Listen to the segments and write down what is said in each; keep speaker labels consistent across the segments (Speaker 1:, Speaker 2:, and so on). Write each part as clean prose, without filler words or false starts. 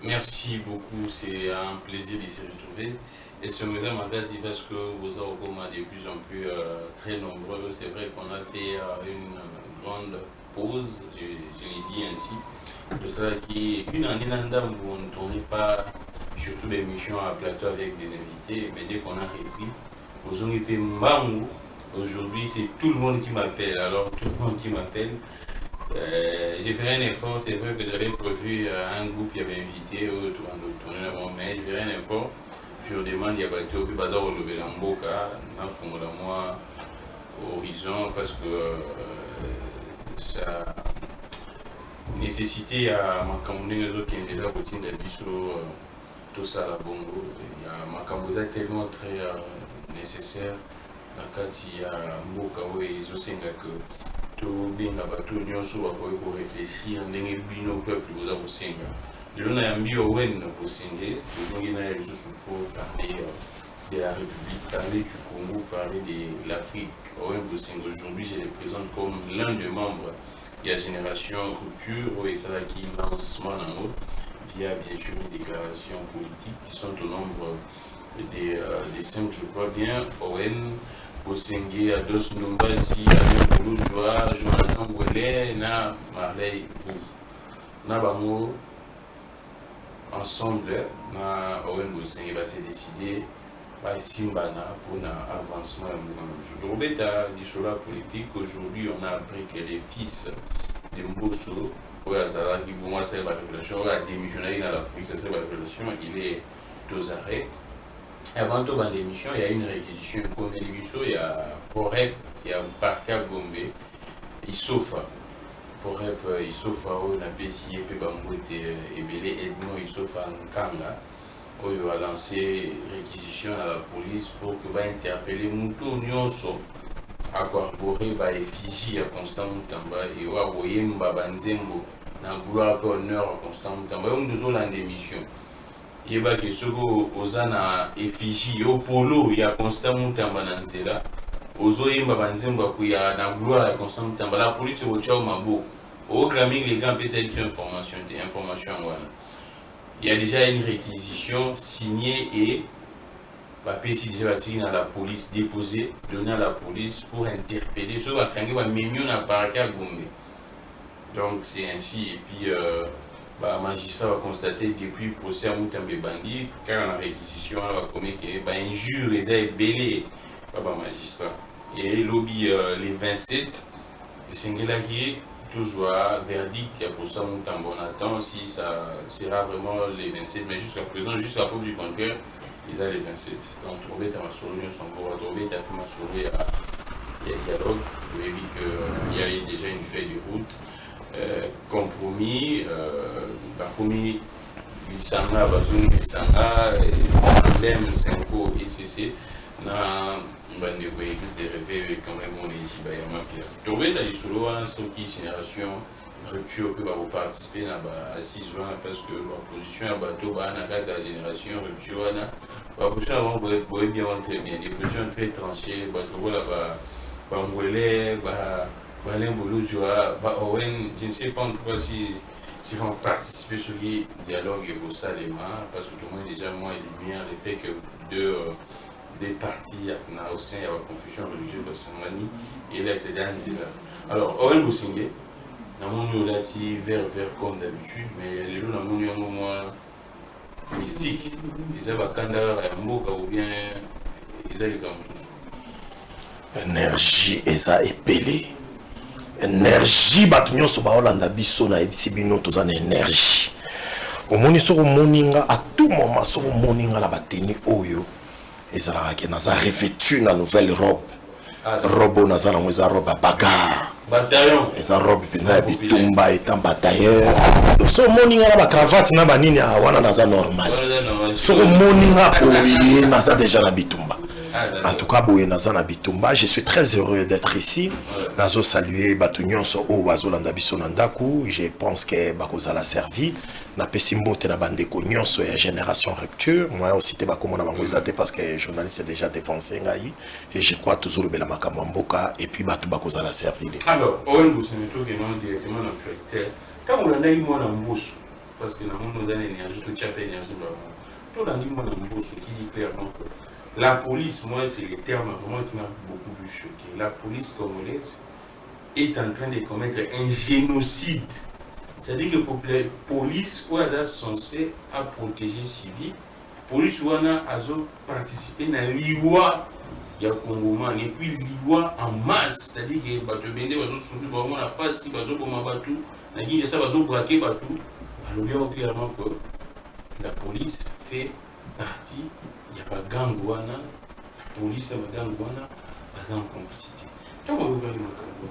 Speaker 1: Merci beaucoup, c'est un plaisir de se retrouver. Et ce matin, magazine parce que vous avez de plus en plus très nombreux. C'est vrai qu'on a fait une grande pause, je l'ai dit ainsi. De cela qui, une année où on ne tournait pas surtout des missions à plateau avec des invités, mais dès qu'on a repris, nous avons été Mbangou. Aujourd'hui, c'est tout le monde qui m'appelle. Alors, tout le monde qui m'appelle. J'ai fait un effort, c'est vrai que j'avais prévu un groupe qui avait invité tourner avant, mais j'ai fait un effort. Je demande, il y a pas été au plus bas relever l'amboka, dans fond de moi horizon, parce que ça nécessité à ma campagne qui est déjà routine d'habitude, tout ça la bongo. Ma campagne est tellement très nécessaire. Dans le cas il y a mboka où ils ont que tobenga bato nyonso bakoki koreflechir ndenge bino peuple boza kosenga lelo nayambi owen kosenge tozongi na ye lisusu mpo parler de la République, parler du Congo, parler de l'Afrique. Owen Bosenga aujourd'hui je le présente comme l'un des membres de la génération rupture et c'est là qui lancement en haut via bien sûr une déclaration politique qui sont au nombre des 5 je crois bien. Owen Bosengue, Ados Ndumbasi, Alain Bouloudjoa, Jonathan Ouellet, na Marley Vous. Na bango ensemble, na Owen Bosengue va se décider par Simbana pour l'avancement de Robeta, l'histoire politique. Aujourd'hui, on a appris que les fils de Mbosso, Ouazara, qui pour moi c'est la révélation, a démissionné dans la police, c'est la révélation, il est aux arrêts. Avant tout, dans l'émission, il y a une réquisition comme l'émission, il y a Porep, il y a Barka Gombe, Isofa. Porep, Isofa, on a essayé de faire Ebele Edmond, Isofa Nkanga, où il a lancé réquisition à la police pour que va interpeller Moutou Nyonso, à corroborer par effigie à Constant Moutamba et à Woyemba Banzembo, dans gloire et honneur à Constant Moutamba. On nous a l'émission. Il y a des gens qui ont effigie au polo, il y a Constant Moutamba dans cela. Ozo yemba banzembo qui a na gloire à Constant Moutamba. La police au tchao mabo. Au clamé les grands PC information. Il y a déjà une réquisition signée et va PC déjà dans la police déposée, donnée à la police pour interpeller ceux qui ont mis à parquet à Gombe. Donc c'est ainsi et puis le magistrat va constater depuis le procès à Moutambe Bandi, car la réquisition va commettre injure les a belé par le magistrat. Et lobby les 27, c'est là qui est toujours verdict pour ça Moutambe. On attend si ça sera vraiment les 27, mais jusqu'à présent, jusqu'à preuve du contraire, ils ont les 27. Donc trouver ta masourie, son corps, trouver ta masourie, il y a dialogue, vous avez vu qu'il y a déjà une feuille de route. Compromis, compromis Bissanga, Bazoum Bissanga, Mandem, Senko, etc. Na bande ko église de rêver quand même on est ici ba yama pia. Trouver la isolo en stocky génération rupture que va participer na ba assise parce que la position à bateau ba na la génération rupture na ba position avant boy bien très bien des positions très tranchées bateau là ba ngwele ba Alain Bouloudjoa, Owen, je ne sais pas encore si vont participer sur le dialogue et pour ça les mains, parce que tout le monde déjà moi il est bien le fait que deux parties au sein il y a une confusion religieuse de Sangani et là c'est dans là. Alors Owen Bosengue, dans mon lieu là vert comme d'habitude, mais les loups dans mon lieu un moment mystique. Ils avaient Kanda Mboka ou bien ils avaient comme ça.
Speaker 2: Énergie eza epelé. Énergie bato nyonso baolanda biso na ebisi bino toza na énergie omoni soko moninga à tout moment soko moninga la bateni oyo ezalaka ke naza revêtu na nouvelle robe robe naza nango eza robe ya bagarre
Speaker 1: bataillon
Speaker 2: eza robe pena ya bitumba etant batailleur so moninga na bacravate na banini wana naza normal soko moninga oye naza déjà na bitumba. En tout cas, je suis très heureux d'être ici. Nazo saluer Batunion so o bazolanda biso nandaku. Je pense que bakozala servi. Na pesimbo te na bande konyon so ya génération rupture. Moi aussi te bakomona bangozate parce que journaliste est déjà défoncé ngai et je crois toujours bela makamamboka et puis batu bakozala servi.
Speaker 1: Alors, Owen Bosengue to que non directement dans l'actualité. Quand on a eu moi dans Mbosso, parce que dans le monde, nous avons l'énergie, tout type d'énergie. Tout dans le monde, ce qui dit clairement que la police, moi, c'est le terme vraiment qui m'a beaucoup plus choqué. La police congolaise est en train de commettre un génocide. C'est-à-dire que la police est censée protéger les civils. La police a participé à l'IWA. Il y a Congo, et puis l'IWA en masse. C'est-à-dire que les gens ont souffert, ils n'ont pas si, ils ont battu, ils ont braqué, ils ont bien clairement que la police fait partie, il n'y a pas de gang, la police est pas gang, ils ont en complicité. Quand on regarde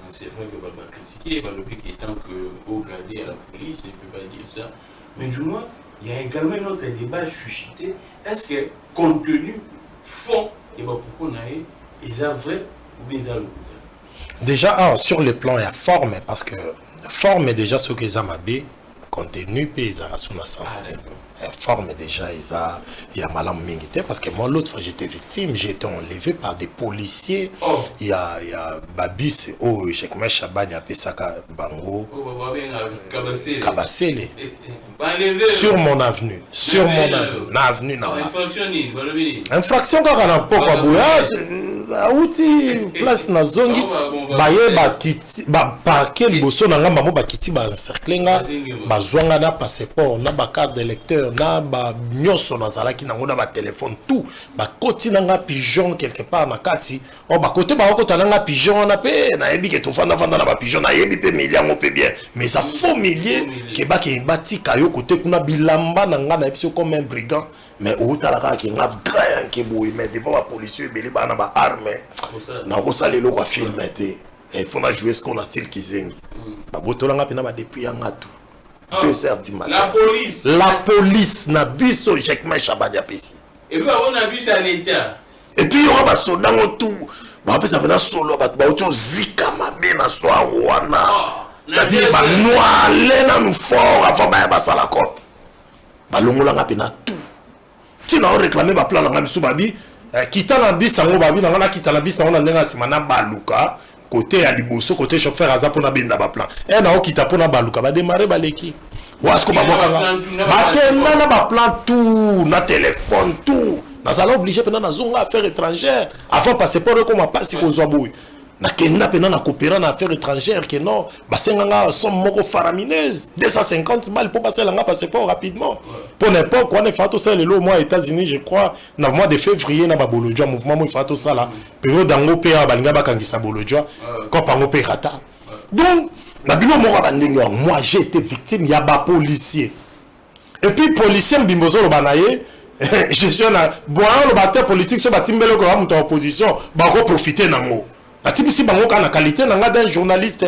Speaker 1: c'est vrai que va critiquer, va le qui étant que au gradé à la police, il ne peut pas dire ça. Mais du moins, il y a également un autre débat suscité. Est-ce que contenu, fond, et bien pourquoi on a eu, ils ont vrai ou bien ils ont le
Speaker 2: déjà, sur le plan, il y a forme, parce que forme est déjà ce qu'ils ont mabé, contenu, puis ils ont son sens. Forme déjà, il y a malam mingité, parce que moi, l'autre fois, j'étais victime, j'ai été enlevé par des policiers. Il y a Babis, j'ai comme Chaban, il y a Pesaka Bango, Kabassele. Sur mon avenue. Sur mon avenue. Infraction quand on a pas quoi bouillage. Outi place na zongi baye bakiti ba parquet liboso na ngamba mo bakiti ba encercler nga bazwanga na passeport na ba carte d'électeur na ba nyoso na zalaki na ngona ba téléphone tout ba koti na nga pigeon quelque part na kati o ba côté ba kota na nga pigeon na pe na yebi ke to fanda na ba pigeon na yebi pe million pe bien mais ça faux millier ke ba ke batika yo côté kuna bilamba na nga na episo comme un brigand. Mais au talaka qui n'a pas qui bouille mais devant la police belé bana ba arme na ko sale lo ko filmer té il faut na jouer ce qu'on a style kizengi ba botolanga pena ba depuis ngatu 2h du matin la police na biso jekma Chabani apesi
Speaker 1: et puis on a vu ça l'état
Speaker 2: et puis on va sodango tout ba pesa pena solo ba auto zika mabe na soir wana c'est-à-dire ba noir lena nous fort avant ba sala cop ba longolanga pena tout si on réclamé ma plan dans la babi quitta la bis en babi dans la quitta la bis on a ndenga simana baluka côté à liboso côté chauffeur aza pour na benda ba plan et na quitta pour na baluka ba démarrer baleki wasko ba boka ba na ba plan tout na téléphone tout na sala obligé pendant na zonga affaires étrangères avant passeport comme pas si ko zoboui na kenda pena na coopérer na affaires étrangères que non basenganga somme moko faramineuse 250 balles pour passer la passeport rapidement pour n'importe quoi on fait tout ça le mois États-Unis je crois na mois de février na babolodjo mouvement mo fait tout ça là période dango pa balinga bakangisa bolodjo ko pango pe rata donc na bilo moko bandenge moi j'ai été victime ya ba policier et puis policier mbimbozo lo banaye je suis na bon le batteur politique so batimbelo ko amuta opposition ba ko profiter nango la si bango kana qualité na d'un journaliste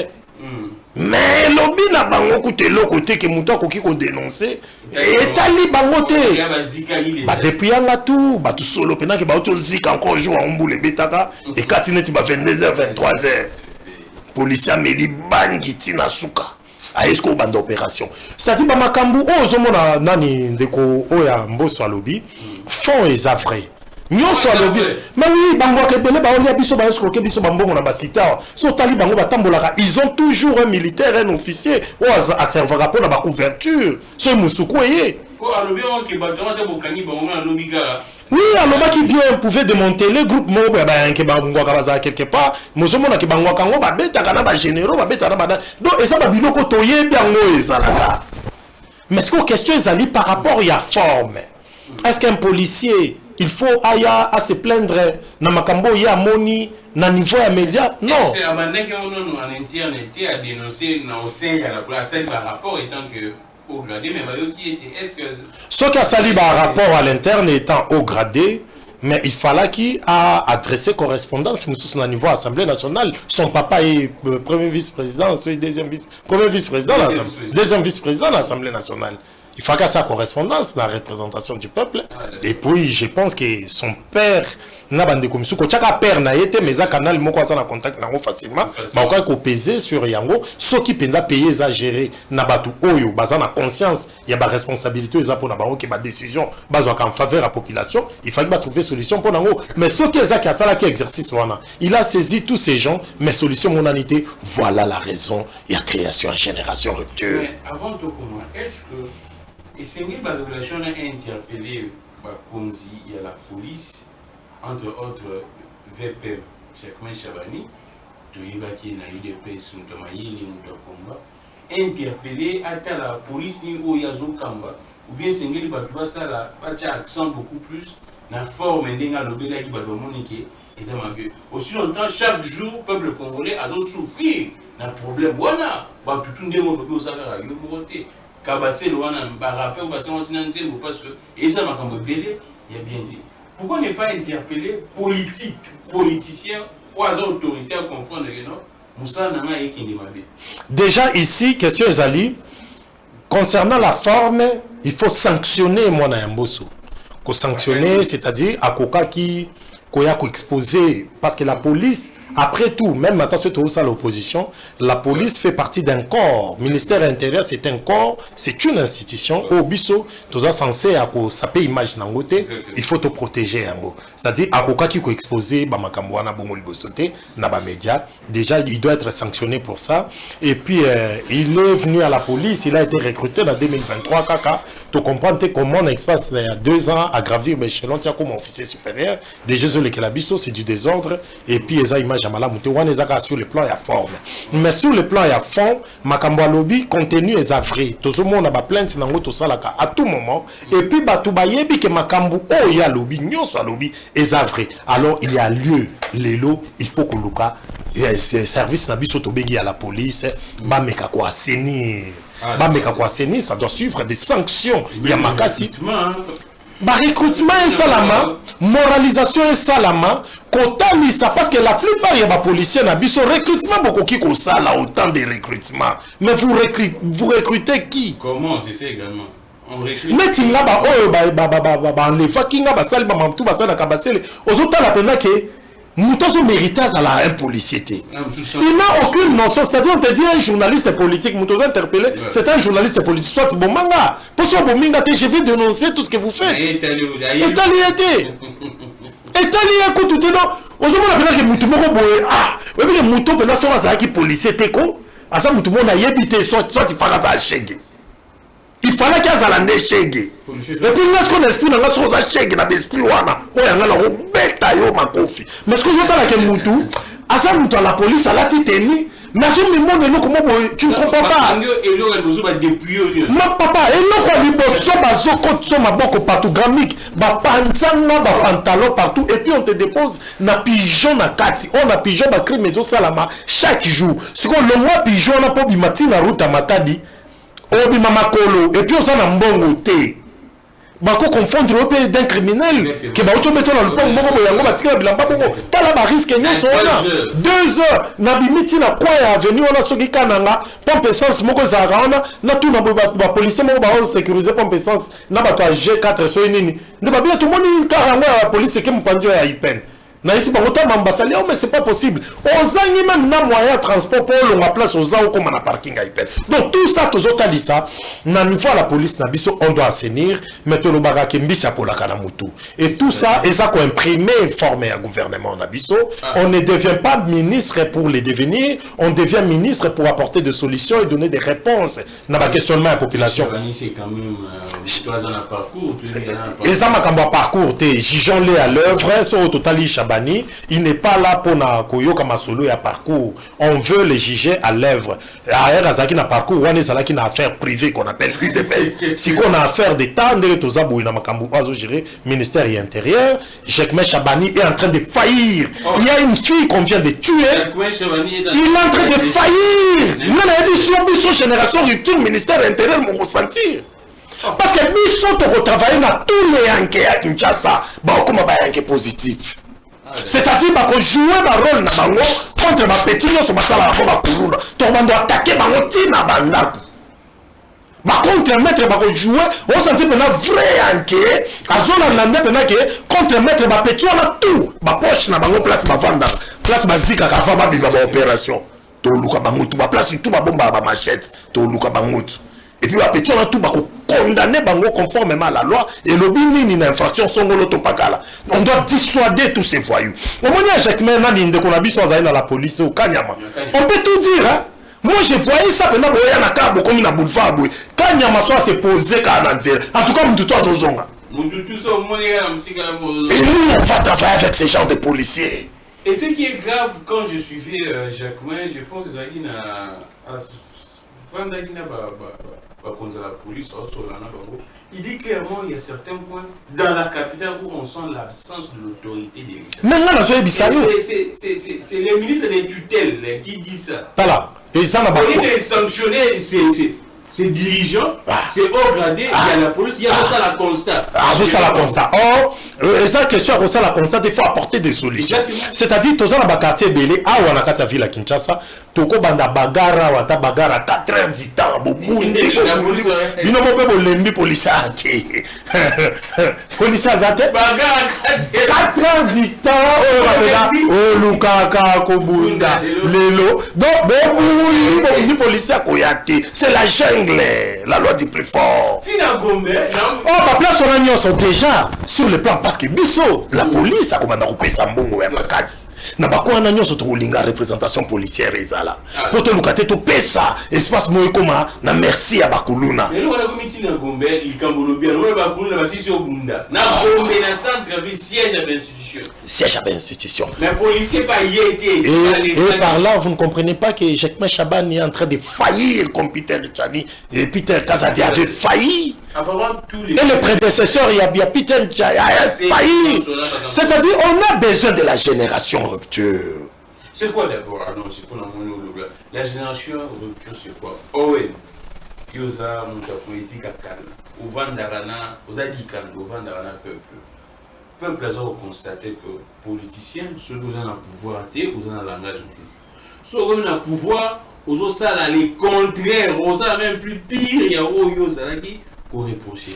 Speaker 2: mais lobby na bango côté le côté que muto ko kiko dénoncer et tali bango te ba depuis anga tout ba tout solo pena que ba auto zika encore jour en boule betaka et katineti ba 22h 23h policier meli bangi tina suka a esco bande opération c'est-à-dire ba makambu ozomona nani ndeko oya mboso a lobby fond et vrai nyonso alobi mais oui bango ke belé ba olia biso ba escroquer biso bambongo na basita so tali bango batambolaka ils ont toujours un militaire un officier ou à servir rapport na ba couverture so musuku yé
Speaker 1: ko alobi on ke batama te bokani bango na lobi kala
Speaker 2: oui aloba qui bien pouvait démanteler groupe mo ba ke bango ka baza quelque part mozomona ke bango kango ba beta kana ba généraux ba beta na ba donc et ça ba biloko toye biango ezalaka mais ce que question ezali par rapport il y a forme est-ce qu'un policier il faut à se plaindre na makambo ya moni na niveau ya média non
Speaker 1: est-ce que abandeke on en interne était à dénoncer na au sein à la place par rapport étant que au gradé mais bayo qui était est-ce que
Speaker 2: ce qui a sali par rapport à l'interne étant au gradé mais il fallait qu'il a adressé correspondance monsieur na niveau Assemblée nationale son papa est premier vice-président premier vice-président deuxième vice-président de l'Assemblée nationale. Il faut qu'à sa correspondance dans la représentation du peuple. Et puis, je pense que son père n'a pas de commission. Quand chaque père n'a été, mais un canal, moi, quand on a contact facilement, on peut peser sur Yango. Ceux qui peuvent payer, ça gérer, n'a pas tout. Oyo, bazan a conscience, il y a des responsabilités, ils ont pour n'avoir qui décision, bazan en faveur de la population. Il faut trouver solution pour Yango. Mais ceux qui ont ça qui exercice, il a saisi tous ces gens, mais solution monanité, voilà la raison. Il y a création, génération, rupture.
Speaker 1: Mais avant tout, est-ce que Et c'est une révélation a interpellé Konzi, il y a la police, entre autres VPM, Jacquemin Chabani, qui a eu des pèses, combat, interpellé à la police ni au Yazo Kamba, ou bien c'est une accent beaucoup plus, la forme et l'obéla qui va domoniquer. Aussi longtemps, chaque jour, le peuple congolais a souffert d'un problème. Voilà, tout le monde peut savoir, il faut voter. Kabassé, le wana, rappel, parce que, et ça m'a belé, il y a bien dit. Pourquoi ne pas interpeller politiciens ou autorités à comprendre que non, Moussa Nanga et Kindimabé.
Speaker 2: Déjà ici, question Zali, concernant la forme, il faut sanctionner Mwana Yamboso. Sanctionner, c'est-à-dire à Koka qui a exposé, parce que la police, après tout, même maintenant c'est tout ça l'opposition, la police fait partie d'un corps. Le ministère intérieur, c'est un corps, c'est une institution. Au biso, tout ça censé à ça peut image nangote, il faut te protéger en gros. C'est-à-dire à Koka qui a exposé Bamakamboana Bongo Libosote, Naba Média, déjà il doit être sanctionné pour ça. Et puis il est venu à la police, il a été recruté en 2023 kaka. Tu comprends comment on espace il y a 2 ans à gravir l'échelon comme officier supérieur. Déjà c'est du désordre et puis ils ont image à Malamuté, sur le plan il y a forme. Mais sur le plan il y a fond, Makambo lobby contenu est vrai. Tout le monde a plainte à tout moment. Et puis Batoubayebi que Makambo oh il y a lobby, nyos lobby est vrai. Alors il y a lieu les lots, il faut que Luka et service nabiso tobegi à la police, ba meka ko assainir. Ça doit suivre des sanctions. Il y a Makasi. Recrutement et salama, moralisation et salama, ça parce que la plupart il y a des policiers qui recrutement beaucoup qui ça autant de recrutement. Mais vous recrutez qui?
Speaker 1: Comment c'est fait également? On recrute.
Speaker 2: Mais tu n'as les fakinga basali ba mamtu basali na kabasele. Autant la peine que nous tous méritons à un policier. Il n'a aucune notion. C'est-à-dire, on te dit un journaliste politique, nous t'avons interpellé, c'est un journaliste politique. Soit bon manga. Pour ce bon manga, je vais dénoncer tout ce que vous faites. Étaliété. Écoute, tout non. Aujourd'hui, on a que Moutoumoro boye. Ah, oui, mais Moutou, pendant ce temps, qui policier, t'es quoi? À ça, Moutoumoro n'a yébité, soit tu feras ça à Chégué. Il fallait qu'il y ait un échec. Et puis, lorsqu'on esprit dans la chose à chèque, dans l'esprit, on a un bêta, mais ce que je veux dire, c'est que à ça, la police, à la titanie, mais je me demande comment tu ne comprends pas. Ma papa, et non, quand il y a un patogrammique, un pantalon partout, et puis on te dépose un pigeon à Kati, on a pigeon à crime, salama chaque jour. Ce qu'on le mois pigeon, on a pas de matin la route à Matadi. Obi mama kolo et puis on s'en a mbongo té bako confondre au d'un criminel que ba auto mettre dans le pont mbongo yango batika bilamba bongo tala ba risque nyonso wana 2 heures na bimiti na kwa ya avenue on a soki kananga pompe essence moko za raona na tout na ba policier moko ba sécuriser pompe essence na bato a G4 so nini ndo ba bien tout moni karango ya police ke mpanjo ya IPN. Mais c'est pas possible. Aux années même na moyen de transport pour la place aux gens comme un parking à Ipel. Donc tout ça, tout ça, dit ça. Na niveau la police na biso, on doit assainir. Maintenant, mbisa pour la kanamutu. Et tout ça, et ça qu'on imprimé, formé à gouvernement na biso. On ne devient pas ministre pour les devenir. On devient ministre pour apporter des solutions et donner des réponses. Na ba questionnement à la population.
Speaker 1: C'est quand même un parcours.
Speaker 2: Et ça m'a comme parcours. Jijon-les à l'œuvre. Sur au total, il n'est pas là pour na koyoka masolo ya parcours. On veut les juger à l'œuvre. Ailleurs azaki na parcours, on est là qui na affaire privée qu'on appelle UDPS. Si qu'on a affaire d'État, ndele tozabou na makambu azo gérer ministère et intérieur. Jacquemin Chabani est en train de faillir. Il y a une fille qu'on vient de tuer. Il est en train de faillir. Il y a une édition génération rupture ministère intérieur mon ressentir. Parce que nous sommes retravaillés dans tous les yankees à Kinshasa. Bah comment ba yankees positif. C'est-à-dire qu'on joue un rôle contre ma petite sur ma salle à la Kuruna. Tout le monde doit attaquer ma routine à Bandaku. Contre maître, on joue, on sentit maintenant vrai enquête. À zone en maintenant que contre maître, ma petite, on a tout. Ma poche na bango place ma vanda. Place ma zika kafa ma biba opération. To luka bangout, ma place tout ma bombe à ma machette. To luka bangout. Et puis ma petite, on a tout condamné bango conformément à la loi et le bini une infraction son l'autopagal. On doit dissuader tous ces voyous. Au moment où Jacquemin n'a dit qu'on a vu sans aller dans la police au Kanyama. On peut tout dire, hein. Moi, je voyais ça pendant que je suis comme une boulevard. Quand Nyamaso s'est posé, en tout cas, tout à Zozonga. Et nous, on va travailler avec ces gens de policiers.
Speaker 1: Et ce qui est grave, quand je suivais Jacquemin, je pense que c'est la police, il dit clairement qu'il y a certains points dans la capitale où on sent l'absence de l'autorité des l'État. C'est les ministres des tutelles qui disent ça.
Speaker 2: Voilà. Et ça,
Speaker 1: on est sanctionner ces dirigeants, c'est haut gradé, il y a la police, il y a ça la constat.
Speaker 2: Ça la constat. Or, et ça question ça la constat, il faut apporter des solutions. C'est-à-dire, tous les quartiers belé, on a quatre villes à Kinshasa, toko banda bagara, wata bagara 4 heures du temps, beaucoup de non pas lembi policier até. Policier até. Bagara 4 heures du temps, oh lukaka kobunda lelo. Donc beaucoup de policiers koyate, c'est la jungle, la loi du plus fort. Oh, ma place on a mis sont déjà sur le plan parce que biso la police a commandé au Pesambongo et Makasi. Na bako on a mis surtout linga représentation policière ezala. Pour te lukate to pesa espace moyo koma na merci à Bakuluna.
Speaker 1: Mais nous on a comité na Gombe, il kambolo bien, nous Bakuluna ba sisi obunda. Na Gombe na centre ville siège à l'institution.
Speaker 2: Siège à l'institution.
Speaker 1: Mais policier pas yété.
Speaker 2: Et par là vous ne comprenez pas que Jacquemin Chaban est en train de faillir comme Peter Tchani et Peter Kazadi avait failli. Et le prédécesseur, il y a Peter Tchani a failli. C'est-à-dire on a besoin de la génération rupture.
Speaker 1: C'est quoi d'abord? Ah non, c'est pour la génération rupture, c'est quoi? Owen, Yosa, Mouta politique à Cannes, au Vandarana, aux Adikan, au Vandarana peuple. Peuple a constaté que politiciens, ceux qui ont le pouvoir, ils ont un langage juste. Ceux qui ont le pouvoir, ils ont ça les contraires, ils ont même plus pire, il y a Yosa qui reproché.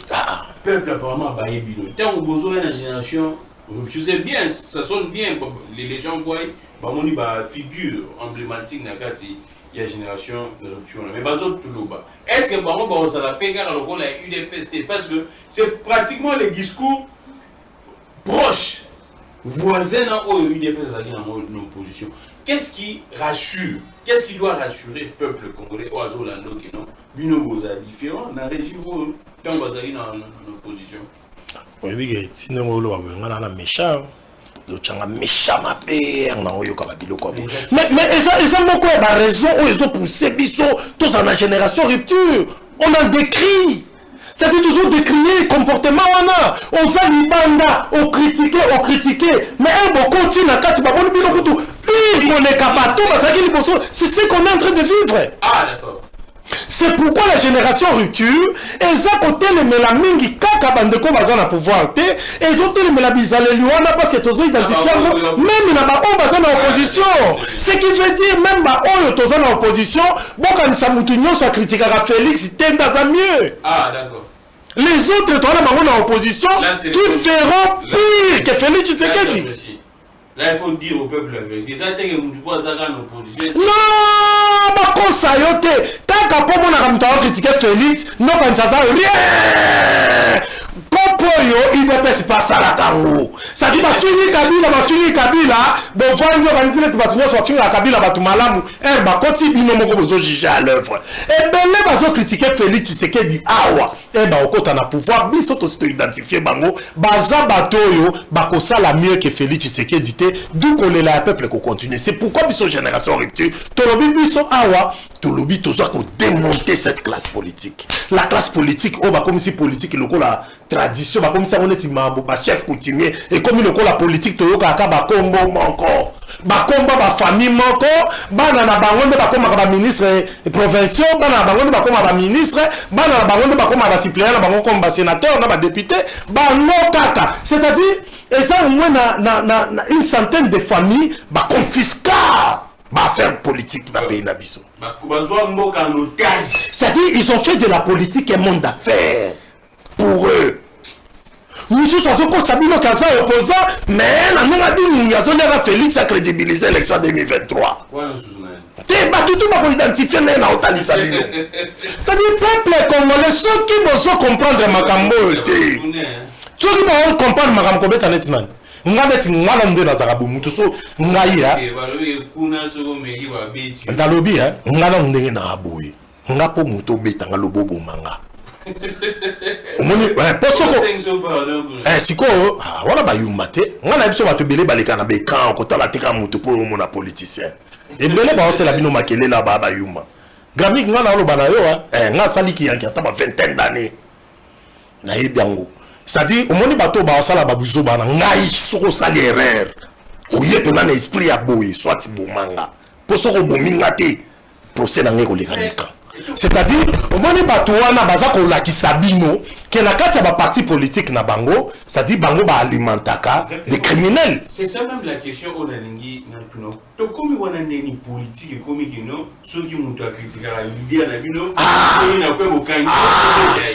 Speaker 1: Peuple apparemment baillé bilo. Tant que vous avez une génération rupture, c'est bien, ça sonne bien, les gens voient. On dit figure emblématique il y a génération de rupture mais pas autre tout là. Est-ce que ça la paix car le rôle a UDPST parce que c'est pratiquement les discours proches voisins au UDPST dans nos positions. Qu'est-ce qui rassure? Qu'est-ce qui doit rassurer le peuple congolais au Azolando qui non bino boza différent dans régime tant bazali dans nos positions.
Speaker 2: Oui, oui, sinon on va méchant. Méchant mais ça mon quoi la raison où ils ont poussé biso tous en la génération rupture on a décrit c'est-à-dire toujours décrier comportement on s'est libanda on critiqué mais un bon continue à quatre babon bilo kutu pire qu'on est capable c'est ce qu'on est en train de vivre.
Speaker 1: Ah d'accord.
Speaker 2: C'est pourquoi la génération rupture, ils ont côté les mélamingi kaka bandeko bazana pouvoir te, ils ont les mélabizale luana parce que tous identifiés même na ba on bazana opposition. Ce qui veut dire même ba on tozana opposition, bon quand ça mutunyo soit critiquer à Félix tenda za mieux.
Speaker 1: Ah d'accord.
Speaker 2: Les autres tourna ba en opposition qui feront pire que Félix Tshisekedi.
Speaker 1: Là, il faut dire au peuple la vérité. Ça, c'est que nous ne pouvons pas opposition.
Speaker 2: Non, pas comme ça, yote. Tant qu'à pas mon critiquer Félix, non, quand ça sert rien. Popoyo, il ne peut pas ça la Kango. Ça dit, ma fille Kabila, bon, voilà, on va dire que tu vas Kabila, tu malamu, bah, quand il dit non, on va juger à l'œuvre. Et ben, les bases critiquer Félix, c'est qu'il dit, ah ouais, bah, au côté, on a pouvoir, biso, to identifier, bango, baza batoyo, bako ça la mieux que Félix, c'est qu'il dit, d'où qu'on est là, le peuple qu'on continue. C'est pourquoi biso génération rupture, tolobi biso, awa, tolobi, to soit qu'on démonter cette classe politique. La classe politique, oh, bah, comme si politique, le la tradition, bah, comme ça on est imambo, bah, chef coutumier, et comme il la politique, to yoka ba combo encore, ba combo ba famille encore, ba na bangonde ba comme ba ministre provincial, ba na bangonde ba comme ba ministre, ba na bangonde ba comme ba suppléant, ba comme ba sénateur, na ba député, ba no kaka. C'est-à-dire, et ça au moins na une centaine de familles, ba confiscar. Affaire politique dans le pays d'Abisso. C'est-à-dire ils ont fait de la politique un monde d'affaires pour eux. Nous sommes qu'on s'habille au cas opposant, mais on a dit que Félix a crédibilisé l'élection 2023. Tout va identifier dans l'Otalie. C'est-à-dire peuple congolais, ceux qui vont comprendre Makambo, ceux qui vont comprendre Makambo, ngana ngana nde na zakabu mutu so ngai ya ndalobi ya ngana ndenge na aboyi ngapo mutu betanga lobobo manga omoni posoko siko wana bayuma te ngana biso bato bele baleka na bekan kotala teka mutu po mona politicien ebele baosela bino makelela bayuma Grammy ngana oloba na yo nga saliki yanki ata ba 20 d'années na yebiango c'est-à-dire omoni bato baosala babuzo bana ngai soko sali erreur oyepe na esprit ya boye soit bomanga posoko bominga te procès na ngeko lekaneka c'est-à-dire omoni bato wana baza ko lakisa bino que na kati ba parti politique na bango c'est-à-dire bango ba alimentaka des criminels.
Speaker 1: C'est ça même la question on a lingi na tuno to komi wana ndeni politique komi kino soki mutu a critiquer l'idée na bino na ko bokangi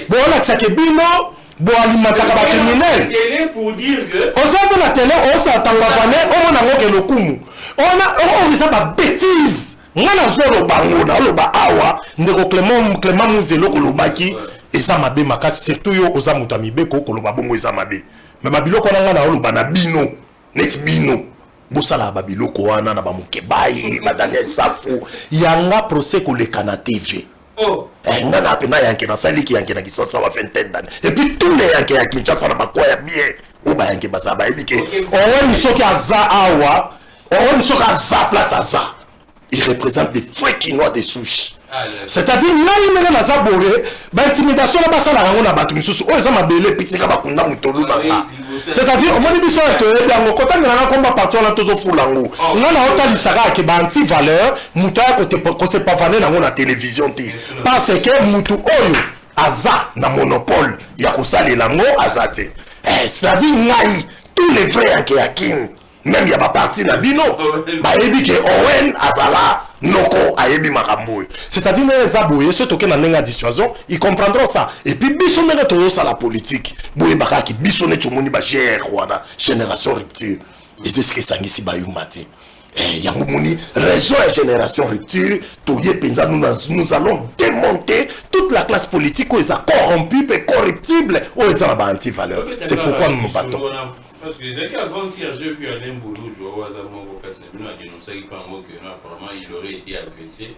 Speaker 2: bon la tsake bino bo alimentaka ba criminels
Speaker 1: télé pour dire que
Speaker 2: on sait que la télé on s'entanga vané on na ngoke lokumu on dit ça ba bêtise ngana zolo bango na loba awa ndeko Clément Muzelo kolobaki eza mabe makasi surtout yo oza mutu amibeko koloba bongo eza mabe mais babiloko na ngana loba na bino net bino bosala babiloko wana na bamukebai ba Daniel Safu yanga procès koleka na TV ngana pena yanke na saliki yanke na kisasa wa 20 d'années et puis tous les yanke ya Kinshasa na bakwa ya bien oba yanke bazaba ebike on soki aza awa on soki aza place aza il représente des frais quinois des souches. C'est-à-dire, là, il y a des abordés, l'intimidation là-bas, ça n'a rien à battre. Oh, ça m'a belé, petit, ça m'a condamné, c'est-à-dire, au moins, ils sont que, dans le côté, il y a un combat partout, on a toujours fou l'ango. On a la haute lissara qui est anti-valeur, moutoua, qu'on s'est pas vanné dans la télévision. Parce que, moutou, oyo, aza, na monopole, il y a qu'on sale l'ango, azate. C'est-à-dire, naï, tous les vrais yakin. Même il y a pas parti na bino ba ebi ke Owen azala noko ayebi makambo c'est-à-dire les aboye ceux toke na nenga dissuasion ils comprendront ça et puis biso ndenge to ça la politique boye baka ki biso ne tumoni ba gère wana génération rupture et c'est ce que sangisi ba yumate yango moni raison et génération rupture toye penza nous allons démonter toute la classe politique où ils sont corrompus et corruptibles où ils ont ba anti valeur c'est pourquoi nous nous battons.
Speaker 1: Parce que les avant-hier, j'ai vu Alain Boulou jouer au hasard au Casnabino a dénoncé apparemment il aurait été agressé.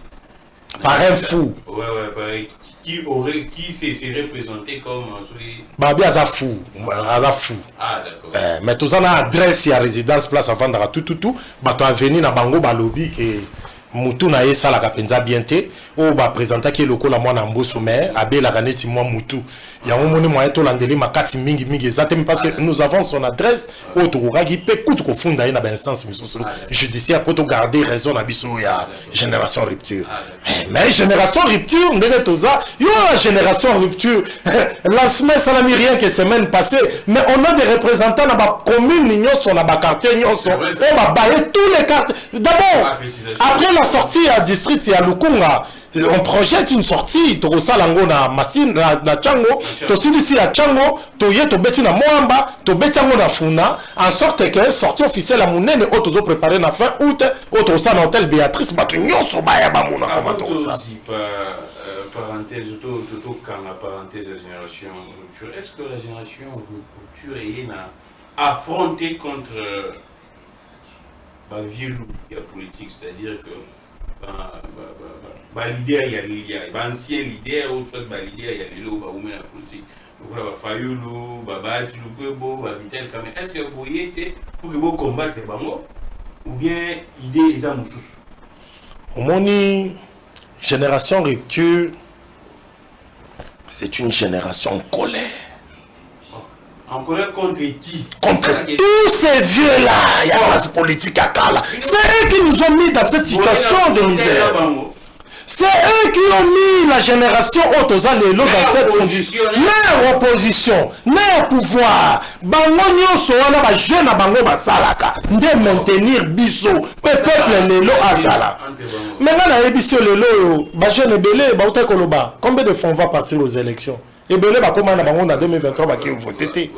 Speaker 2: Par un fou.
Speaker 1: Ouais, pareil. Qui serait présenté comme
Speaker 2: bah bien ça fou. Fou.
Speaker 1: Ah d'accord.
Speaker 2: Mais tous en a adresse à résidence place avant d'ara tout. Bah tu as venu na bango balobi que mutu na yesa la kapenza bienté o ba présenter ki loko la mwana mboso mais abe la ganeti moi mutu ya moni moyen to landeli makasi mingi exactement parce que nous avons son adresse o to kokaki pe kutu ko funda ina ba instance misoso judiciaire pour to garder raison na biso ya génération rupture mais génération rupture ndenge toza yo génération rupture lancement ça n'a mis rien que semaine passée mais on a des représentants dans ba commune nyonso na ba quartier nyonso on va bailler tous les quartiers d'abord après la sortie à district ya Lukunga on projette une sortie to salango na Masine na Chango to silisi à Chango to ye to beti na Moamba to betango na Funa en sorte que sortie officielle à Munene auto préparer na fin août auto ça na hôtel Béatrice batu nyonso baya ba mona comment to ça
Speaker 1: parenthèse tout quand la parenthèse de génération rupture est-ce que la génération rupture est affronté contre bah vieux loup la politique c'est-à-dire que leader il y a ancien leader ou soit leader il y a les lots ou la politique donc là Fayulu Babati Lukwebo Vitel Kamé est-ce que vous y êtes pour que vous combattre bango ou bien idée ils ont sous
Speaker 2: moni génération rupture c'est une génération en colère.
Speaker 1: En colère contre qui?
Speaker 2: Contre tous ces vieux-là, il y a la politique à Kala. C'est eux qui nous ont mis dans cette situation de misère. C'est eux qui ont mis la génération Otozalelo dans cette condition. Mais opposition, mais pouvoir. Bango nyonso wana ba jeune bango basalaka. De maintenir biso peuple lelo azala. Maintenant na ebiso lelo ba jeune belé ba uta koloba. Combien de fonds va partir aux élections? Et belé ba comment na bango na 2023 ba ki voter.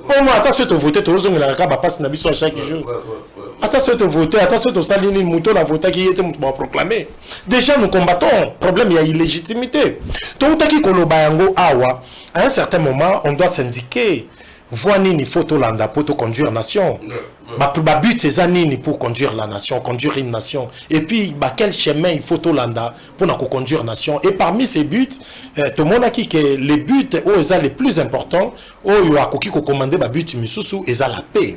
Speaker 2: Au moins attention de voter to zonga ka ba passe na biso à chaque jour. Attention de voter, attention de saliner mouton la voter qui était proclamé. Déjà nous combattons, problème il y a illégitimité. Donc qui koloba yango awa, à un certain moment on doit s'indiquer. voix nini faut Tolanda pour conduire nation. But c'est ça nini pour conduire la nation, conduire une nation. Et puis quel chemin il faut Tolanda pour conduire nation. Et parmi ces buts, tout le monde a dit que les buts les plus importants, il y a commandé but misusu et la paix.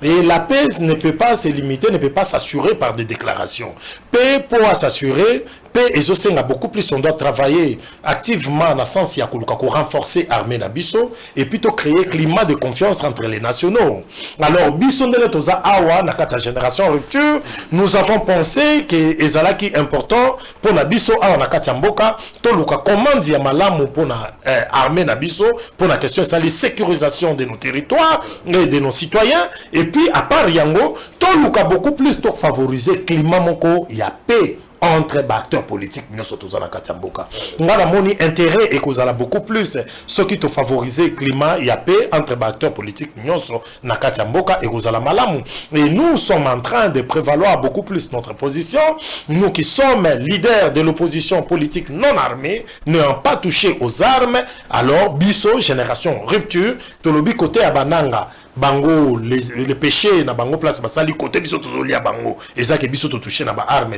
Speaker 2: Et la paix ne peut pas se limiter, ne peut pas s'assurer par des déclarations. Paix pour s'assurer, paix et aussi beaucoup plus on doit travailler activement dans le sens de renforcer l'armée Nabiso et plutôt créer climat de confiance entre les nationaux. Alors biso de notre awa na kata génération rupture, nous avons pensé que ezalaki important pour Nabiso awa na kata mboka to luka commande ya malamu pour na armée Nabiso pour la question de la sécurisation de nos territoires et de nos citoyens. Et puis à part yango to luka beaucoup plus to favoriser climat moko ya paix entre acteurs politiques nous sommes tous en Katamboka. On a moni intérêt et qu'on a beaucoup plus ce qui te favorise climat et paix entre acteurs politiques nous sommes en Katamboka et qu'on a malamu. Et nous sommes en train de prévaloir beaucoup plus notre position. Nous qui sommes leaders de l'opposition politique non armée, n'ayant pas touché aux armes, alors biso génération rupture de l'obi côté à Bananga. Bango les péchés na bango place basali côté biso tozoli ya bango et ça que biso to toucher na ba arme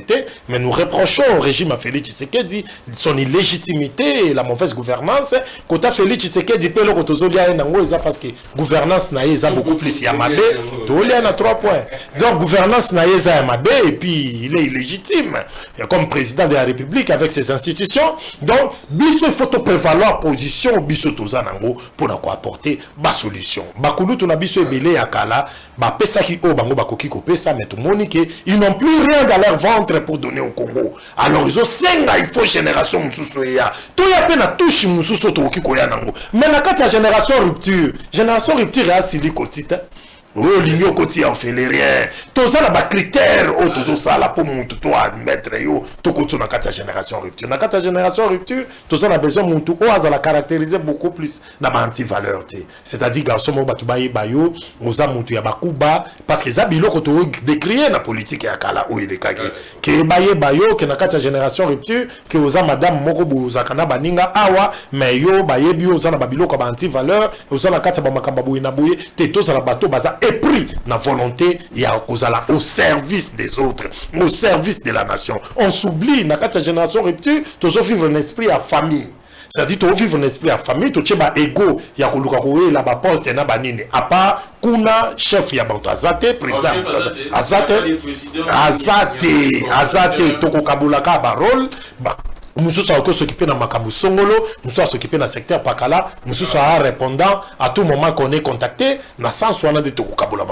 Speaker 2: mais nous reprochons au régime à Félix Tshisekedi son illégitimité et la mauvaise gouvernance côté Félix Tshisekedi pe le tozoli ya nango eza parce que gouvernance na eza beaucoup plus ya mabe tozoli na 3 points donc gouvernance na eza ya mabe et puis il est illégitime comme président de la République avec ses institutions donc biso faut to prévaloir position biso toza nango pour na ko apporter ba solution bakulu to biso ebele ya kala ba pesa ki o bango bakoki ko pesa mais tout moni que ils n'ont plus rien dans leur ventre pour donner au Congo alors ils ont senga il faut génération mususu ya to ya pe na touche mususu to ki ko ya nango mais na kati ya génération rupture ya sili kotita oui, l'union côté en fait les rien. Tout ça là critères au tout ça là pour mon tout à mettre yo tout côté na kata génération rupture. Na kata génération rupture, tout ça a besoin mon tout à la caractériser beaucoup plus na anti valeur té. C'est-à-dire garçon mo batu baye bayo, oza mutu ya bakuba parce que za biloko to décrier na politique ya kala o ile kake. Que baye bayo que na kata génération rupture que oza madame moko boza kana baninga awa mais yo baye bio oza na babiloko ba anti valeur, oza na kata ba makamba boye na boye té to za bato baza et pris la volonté au service des autres, au service de la nation. On s'oublie, dans cette génération rupture, tu dois vivre un esprit à famille. C'est-à-dire, tu dois vivre un esprit à famille, tu dois ego, il y a la poste, il y a à part, Kuna, chef Yabanto Azate, président Azate, Toko Kabulaka, Barol, nous sommes s'occuper dans Makabu Songolo, nous sommes s'occuper dans le secteur Pakala, nous sommes répondant à tout moment qu'on est contacté, dans le sens où on a des Tokukabula.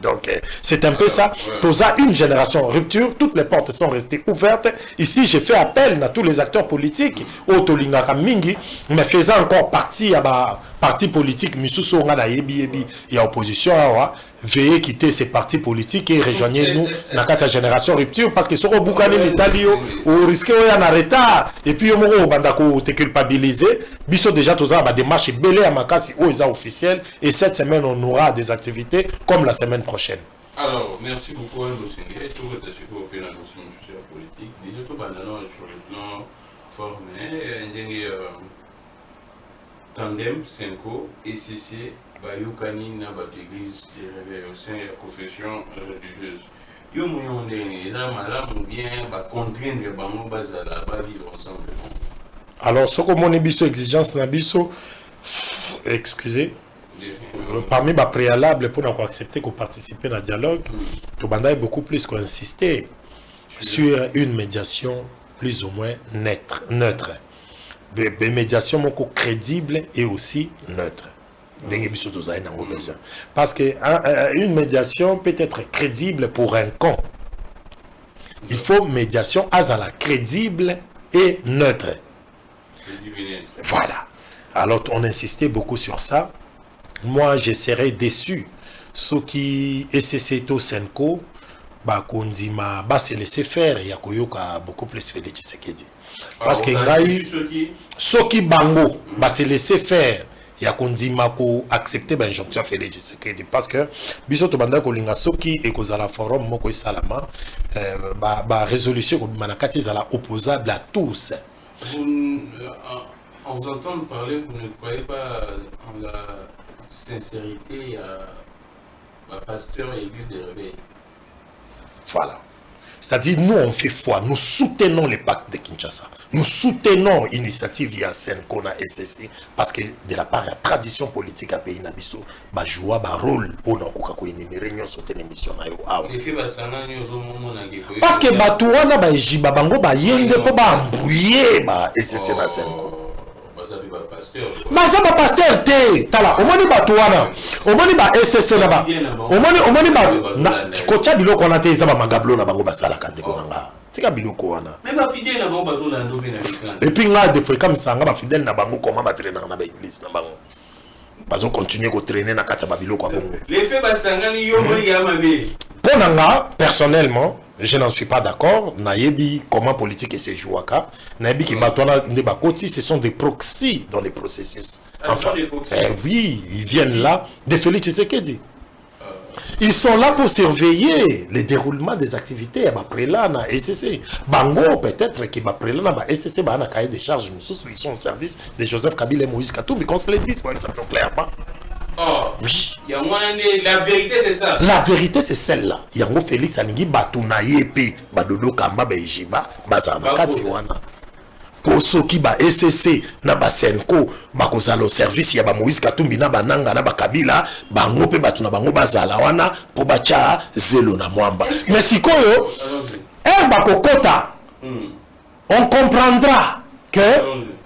Speaker 2: Donc c'est un peu ça. Pour une génération rupture, toutes les portes sont restées ouvertes. Ici, j'ai fait appel à tous les acteurs politiques, Otolingaka Mingi, mais faisant encore partie à parti politique, Misusu Ngana Yebi, il y a opposition à veuillez quitter ces partis politiques et rejoignez-nous dans la génération rupture parce que ce qu'on boucane métalio au risque en retard et puis on bandako te culpabiliser biso déjà tous ça démarche belé à makasi ou est officiel et cette semaine on aura des activités comme la semaine prochaine.
Speaker 1: Alors merci beaucoup Anne Bosingé tout votre support au final sur la politique déjà tout bandano sur le plan formé tandem 5 et CC bayokani na bato église au sein de la confession religieuse yo moyo ndenge eza malamu bien ba contraindre bango bazala ba vivre ensemble.
Speaker 2: Alors ce comme on est biso exigence na biso excusez parmi les préalables pour accepter qu'on participe dans le dialogue to banda beaucoup plus qu'on insister sur une médiation plus ou moins neutre des médiations beaucoup crédibles et aussi neutre. Parce qu'une médiation peut être crédible pour un con. Il faut médiation azala crédible et neutre. Voilà. Alors on insistait beaucoup sur ça. Moi je serais déçu. Ceux qui SCCTO Senko, Kondima, se laisser faire. Il y a beaucoup plus Félix Tshisekedi. Parce que ceux qui bango, se laisser faire. Il y a qu'on dit mako accepter l'injonction Félix Tshisekedi parce que biso to banda ko linga soki et ko zala forum moko salama résolution ko manakati zala opposable à tous.
Speaker 1: En vous entendant parler, vous ne croyez pas en la sincérité à pasteur et église des réveils.
Speaker 2: Voilà. C'est-à-dire, nous, on fait foi. Nous soutenons les pactes de Kinshasa. Nous soutenons l'initiative via Senko na SSC parce que de la part de la tradition politique à pays Nabiso, bah joue un rôle pour nous quand énumérer nous soutenir mission na yo. Parce que bah toi na bah jiba bango bah yende pour bah embrouiller bah SSC na Senko. Baza ba pasteur te tala omoni ba tuwana omoni ba SSC na ba omoni ba kocha biloko na te za ba magablo na bango basala kande ko nga tika biloko wana
Speaker 1: mais ba fidèle na bango bazola ndobe na bikana
Speaker 2: et puis nga de fois comme ça nga ba fidèle na bango comment ba traîner na ba église na bango bazo continuer ko traîner na kata ba biloko a bongo
Speaker 1: les faits basangani yo moni ya mabe
Speaker 2: ponanga personnellement je n'en suis pas d'accord. Nayebi comment politique et ses jouaka. Nayebi qui batona ne bakoti, ce sont des proxys dans les processus. Enfin, oui, ils viennent là de Félix Tshisekedi. Ils sont là pour surveiller le déroulement des activités à Baprela na SCC. Bango peut-être qui Baprela na SCC ba na cahier de charges, ils sont au service de Joseph Kabila et Moïse Katumbi, qu'on se le dise par exemple clairement.
Speaker 1: Oh, oui. La vérité c'est ça.
Speaker 2: La vérité c'est celle-là. Yango Félix Aningi batuna yepe badodo kamba bejiba bazanakati wana. Pour ceux qui ba SCC na ba Senko bakozala au service ya ba Moïse Katumbi na bananga na ba Kabila bango pe batuna bango bazala wana po bacha zelo na mwamba. Mais sikoyo bakokota on comprendra que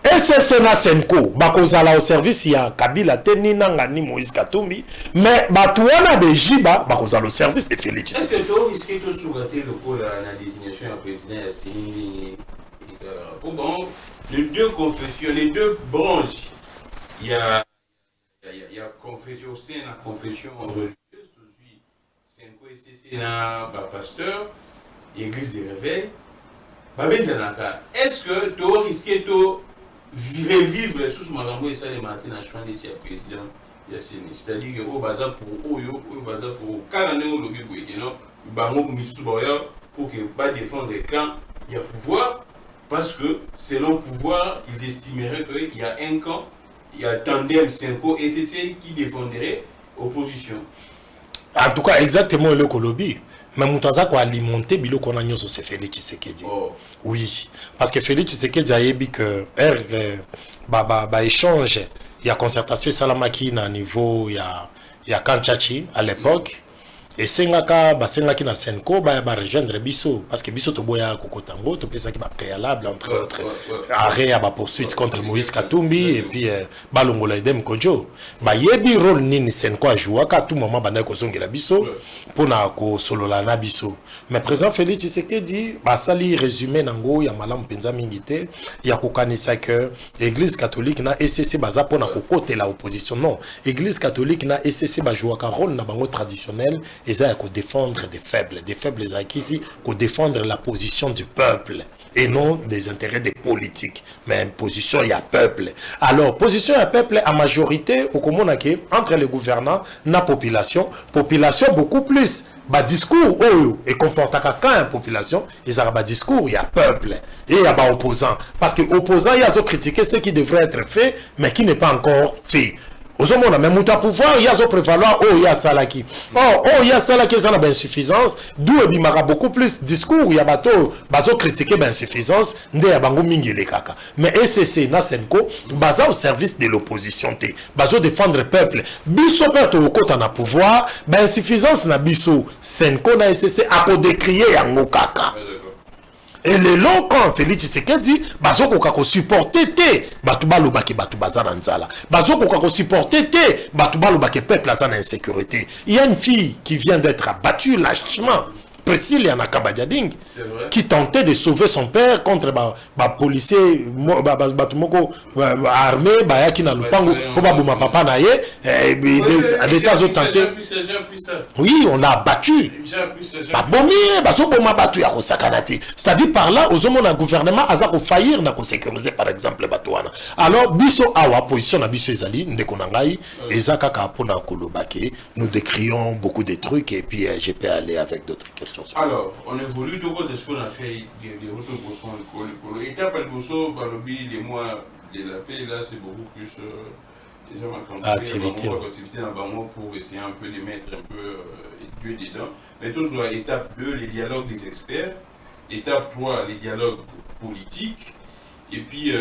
Speaker 2: SSC na Senko bakozala au service ya Kabila teni nanga ni Moïse Katumbi mais batuana bejiba bakozala au service de Félix.
Speaker 1: Est-ce que tu risques de souhaiter le coup la désignation du président Yassine bon, les deux confessions, les deux branches, il y a confession au sein la confession religieuse, aussi Senko SSC na pasteur, église des réveils. Est-ce que tu risques de revivre les choses Marambo et ça les matins à choix de président Yassine? C'est-à-dire que au bazar pour Oyo, au bazar pour Kanané ou Lobi Bouédino, Bango Missouboya pour que pas défendre les camps, il y a pouvoir. Parce que, selon le pouvoir, ils estimeraient qu'il y a un camp, il y a tandem Senko et SSC qui défendrait l'opposition.
Speaker 2: En tout cas, exactement le Kolobi. Mais Moutaza ko alimenter bilo qu'on a nyoso c'est Félix Tshisekedi. Oui, parce que Félix Tshisekedi a dit que échange, il y a concertation salamaki na niveau il y a Kanchachi à l'époque. Et sengaka basengaki na Senko ba rejoindre biso parce que biso to boya kokotango to pesa ki ba préalable entre autres arrêt à ba poursuite contre Moïse Katumbi et puis balongola Edem Kodjo ba yebi rôle nini Senko a joué à tout moment bana ko zongela biso pona ko solola na biso mais président Félix Tshisekedi ba sali résumé nango ya malamu penza mingité ya kokanisa que église catholique na SCC baza pona kokote la opposition non église catholique na SCC ba joué un rôle na bango traditionnel. Ils ont défendre des faibles ici, pour défendre la position du peuple et non des intérêts des politiques. Mais position il y a peuple. Alors position il y a peuple à majorité au communauté entre les gouvernants et la population beaucoup plus. Bah discours et confortaka quand la population ils ont un discours il y a peuple et il y a opposants parce que opposants il y a critiquer ce qui devrait être fait mais qui n'est pas encore fait. Aux hommes, même au pouvoir, il y a ce prévaloir, il y a Salaki. Il y a Salaki, il y a insuffisance. D'où il y a beaucoup plus de discours, il y a bateau, bazo critiquer l'insuffisance, il y a bango mingi les kaka. Mais SCC, na Senko, baza au service de l'opposition, bazo défendre le peuple. Biso perte au côté na pouvoir, insuffisance na biso, Senko na SCC, a pour décrier yango kaka. Et les lots, quand Félix Tshisekedi, bazo ko supporter te, batu balobaki batu bazana nzala. Bazo ko supporter te, batu balobaki peuple azana insécurité. Il y a une fille qui vient d'être abattue lâchement. Priscille Yanakabadiading, qui tentait de sauver son père contre policier armé, qui n'a pas pour papa naïe, l'État a tenté. Oui, on a abattu. C'est-à-dire par là, aux hommes, le gouvernement a faillir na sécuriser par exemple Batouana. Alors, biso awa position na biso ezali ndekonangai ezaka kapona kolobake. Nous décrions beaucoup de trucs et puis je peux aller avec d'autres questions.
Speaker 1: Alors, on évolue tout côté de ce qu'on a fait des routes Bosso en école. Étape à Bosso, par le biais des mois de la paix, là c'est beaucoup plus
Speaker 2: activité
Speaker 1: pour essayer un peu de mettre un peu Dieu dedans. Mais tout soit étape 2, les dialogues des experts. Étape 3, les dialogues politiques. Et puis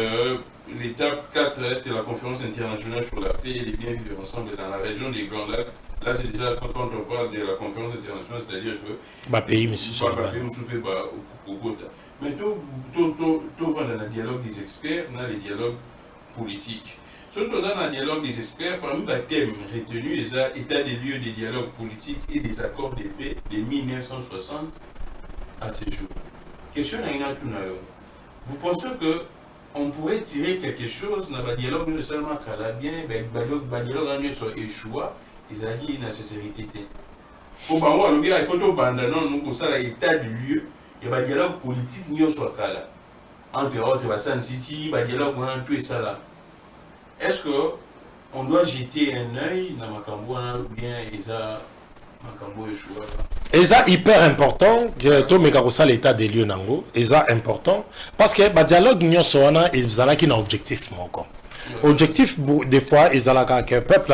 Speaker 1: l'étape 4, c'est la conférence internationale sur la paix et les biens vivre ensemble dans la région des Grands Lacs. Là, c'est déjà quand on parle de la conférence internationale, c'est-à-dire que...
Speaker 2: pays, monsieur
Speaker 1: mais tout va dans le dialogue des experts, dans les dialogues politiques. Surtout dans le dialogue des experts, parmi les thèmes retenus, il y a état des lieux des dialogues politiques et des accords de paix de 1960 à ce jour. Question à une autre. Vous pensez qu'on pourrait tirer quelque chose dans le dialogue seulement bien, le dialogue soit échoué, ils ont une nécessité. Pour il faut abandonner nous ça l'état du lieu, il y a un dialogue politique qui soit là. Entre autres, il y a un City, il y a un dialogue tout ça là. Est-ce qu'on doit jeter un œil dans Makambo ou bien Makambo échoué?
Speaker 2: Et ça hyper important que l'état des lieux nango et ça important parce que le dialogue n'y a un objectif objectif des fois ils ont que peuple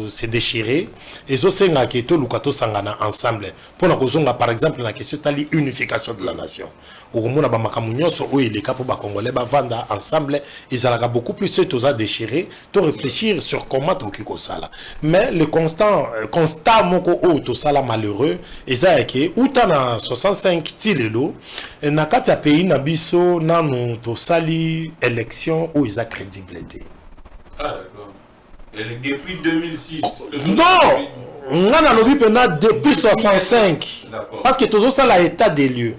Speaker 2: se déchirer et so senga que to lukato sangana ensemble pour na par exemple la question de l'unification de la nation au mona ba makamunyo so o il est capable ba congolais ba vanda ensemble ils ont beaucoup plus to déchirer to réfléchir sur comment to kiko sala mais le constant moko o to sala malheureux et ça que utana 65 tilelo na kati ya pays na biso nanu to sali élection où ils a crédibilité.
Speaker 1: Ah d'accord. Et depuis 2006.
Speaker 2: Non, on a depuis 65. Parce que tout ça là état des lieux.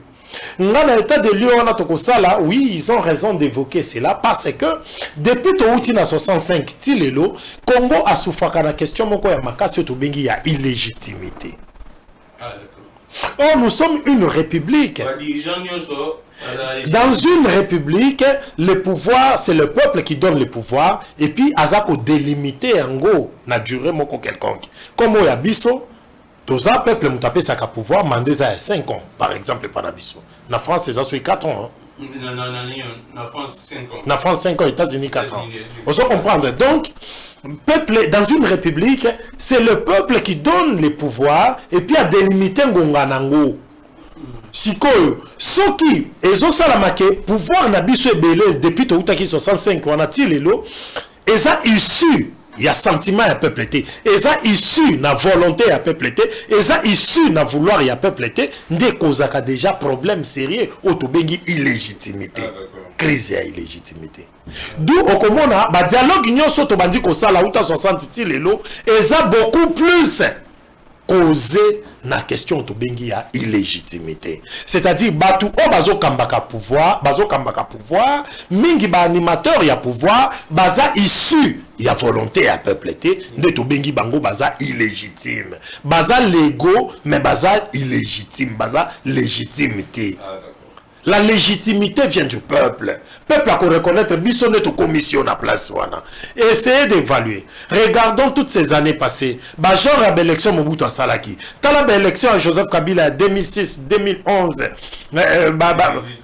Speaker 2: On a l'état des lieux on a tout ça là, oui, ils ont raison d'évoquer cela parce que depuis tout na 65 tilelo Congo a souffert la question moko ya makasi to bengi ya illégitimité.
Speaker 1: Ah d'accord.
Speaker 2: Oh, nous sommes une république. Dans une république, le pouvoir, c'est le peuple qui donne le pouvoir. Et puis, azako délimité en go, na durée moko quelconque. Comme au Yabiso, tous un peuple mutapé sa pouvoir, mandé ça 5 ans, par exemple, par Yabiso. Na France, c'est ça, 4 ans.
Speaker 1: Na France, 5 ans.
Speaker 2: Na France, 5 ans, États-Unis, 4 ans. On se comprendre. Donc, peuple, dans une république, c'est le peuple qui donne le pouvoir et puis a délimité Ngonganango. Sikoyo, soki, ezo salamake, pouvoir na biso ebele depuis toutaki 65 on a tilelo, eza issu, il y a sentiment à peupleté, eza issu na volonté à peupleté, eza issu na vouloir ya peupleté, nde kozaka déjà problème sérieux au tobengi illégitimité. Crise à illégitimité. D'où au komona ba dialogue nyonso to bandi ko sala uta 60 tilelo, eza beaucoup plus causé na question to bengi ya illégitimité. C'est-à-dire batu o bazo kambaka pouvoir, mingi ba animateur ya pouvoir, baza issu ya volonté ya peupleté, nde to bengi bango baza illégitime. Baza légaux mais baza illégitime, baza légitimité. La légitimité vient du peuple. Peuple a qu'on reconnaître biso de commission à place wana. Essayez d'évaluer. Regardons toutes ces années passées. Bah genre la élection Mobutu Salaki. T'as la élection à Joseph Kabila 2006, 2011,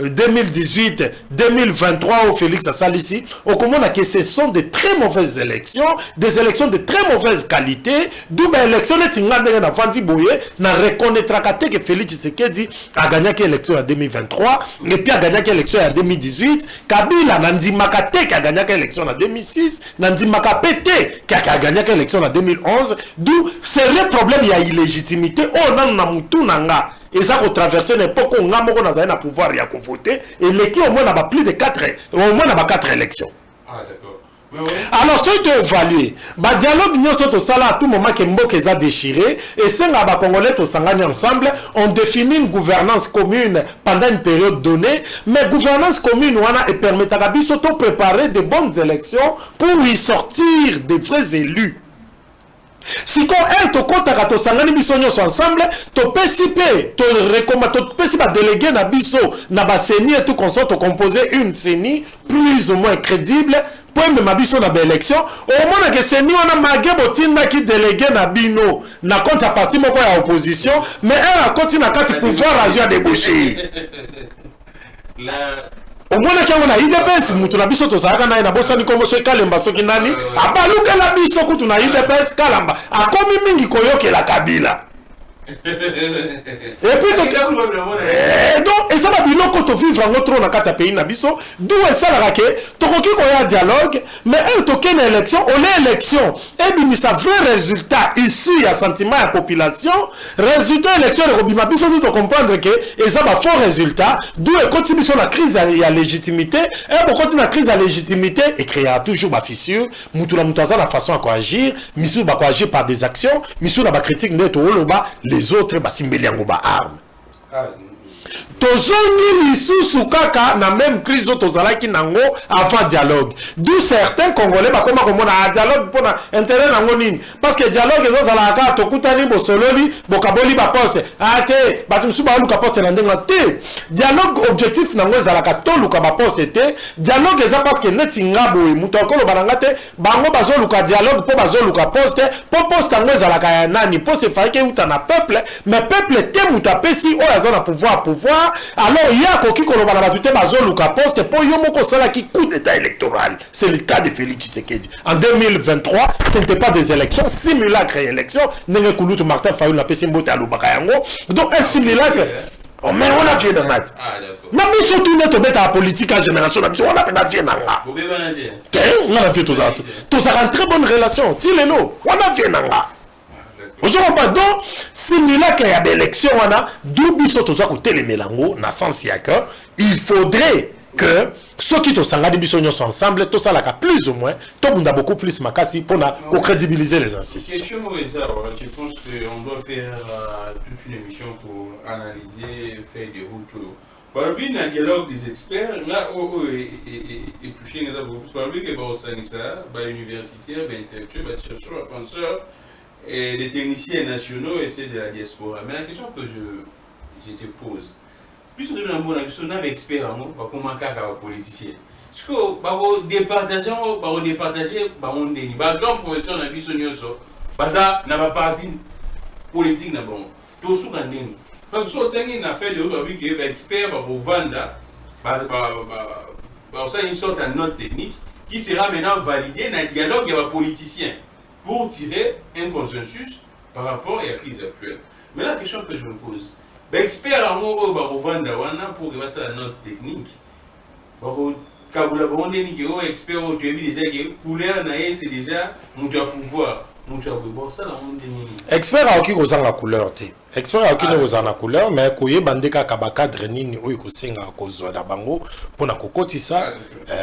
Speaker 2: 2018, 2023 au Félix Assalisi. Au comment que ce sont de très mauvaises élections, des élections de très mauvaise qualité. D'où l'élection est singane na Fandi Boye na reconnaîtra que Félix Tshisekedi a gagné l'élection en 2023. Et puis a gagné l'élection en 2018. Kabila Nandimaka Te qui a gagné l'élection en 2006. Nandimaka Pete qui a gagné l'élection en 2011. D'où c'est le problème, il y a illégitimité. Oh non, non, tout nanga. Et ça va traverser l'époque où on a un pouvoir à voter. Et l'équipe au moins n'a pas plus de 4 élections.
Speaker 1: Ah d'accord.
Speaker 2: Alors, si tu évalues, le dialogue nous sommes à tout moment que Mboke a déchiré, et si les Congolais sont ensemble, on définit une gouvernance commune pendant une période donnée, mais gouvernance commune permet à de préparer de bonnes élections pour y sortir des vrais élus. Si on est au compte à to sangani biso nyonso ensemble, to PCP, to recommande, to PCP délégué na biso na ba CENI et tout consort to composer une CENI plus ou moins crédible. Pour me mabiso na élection, au moins que CENI on a magé botinda qui délégué na bino na compte à parti moko ya opposition, mais elle a continué na carte pouvoir agir débaucher. au moins quand on a IDPS mutu na biso to saka na bosa ni komo so kalemba soki nani abaluka la biso kutu na IDPS kalamba akomi mingi koyoke la Kabila. Et puis donc et ça va biloko to vivre en autre na kata pays na biso d'où est ça la raqué to koki ko ya dialogue mais un token élection on est élection et bini ça vrai résultat ici à sentiment à population résultat élection de bima biso to comprendre que et ça va faux résultat d'où est continue sur la crise à légitimité et pour continuer la crise à légitimité et créer toujours ba fissure mutu la mutaza la façon à quoi agir misu ba quoi agir par des actions misu na ba critique neto oloba les autres basimbeli yango ba arme tozongi lisusu kaka na même crise tozalaki nango avant dialogue d'où certains congolais bakoma komona dialogue pona intérêt nango nini parce que dialogue ezozalaka tokutani bosololi bokaboli ba poste ate batu musu baluka poste na ndenga te dialogue objectif nango ezalaka toluka ba poste te dialogue eza parce que neti ngabo e muto akolo bananga te bango bazoluka dialogue po bazoluka poste po poste ngo ezalaka ya nani poste faike uta na peuple mais peuple te mutapesi o azana pouvoir alors il y a koki koloba na batute bazoluka poste po yo moko sala ki coup d'état électoral c'est le cas de Félix Tshisekedi en 2023 ce n'était pas des élections simulacre élection nenge kulutu Martin Fayulu na pesi mbote alobaka yango donc un simulacre. Oh mais on a fait dans mat. Ah d'accord. Na biso tout net obeta la politique en génération na biso on a fait nanga. On a fait tout ça. Tout ça en très bonne relation. Tileno, on a fait nanga. Vous avez pas donc simulacre ya d'élection on a d'où biso tout ça côté les mélango na sens ya que il faudrait que ceux qui sont sangadi biso nyonso ensemble tout ça là plus ou moins tout bunda beaucoup plus makasi pour crédibiliser les institutions.
Speaker 1: Je pense qu'on doit faire toute une émission pour analyser, faire des routes. Par le biais d'un dialogue des experts, là et plus par le biais que ça, universitaires, intellectuels, chercheurs, penseurs, et des techniciens nationaux et c'est de la diaspora. Mais la question que je te pose, puisque nous avons un expert en nous, comment on politicien. Est-ce que vous départagez, on dit, par exemple, professeur n'a vu son yoso, ça n'a pas parti politique n'a bon, tout ce qu'on dit. Parce que ce qu'on a fait de aujourd'hui qui est expert pour vendre, ça une sorte de note technique qui sera maintenant validée dans le dialogue avec les politiciens pour tirer un consensus par rapport à la crise actuelle. Mais la question que je me pose, l'expert en mots pour vendre pour que ça la note technique, Kabula Bonde ni expert au début déjà couleur naïe c'est déjà mon pouvoir.
Speaker 2: Expert a aucun kozanga couleur te. Expert a aucun kozanga couleur mais koye bandeka kaba cadre nini oyo kosenga kozwa na bango pona kokotisa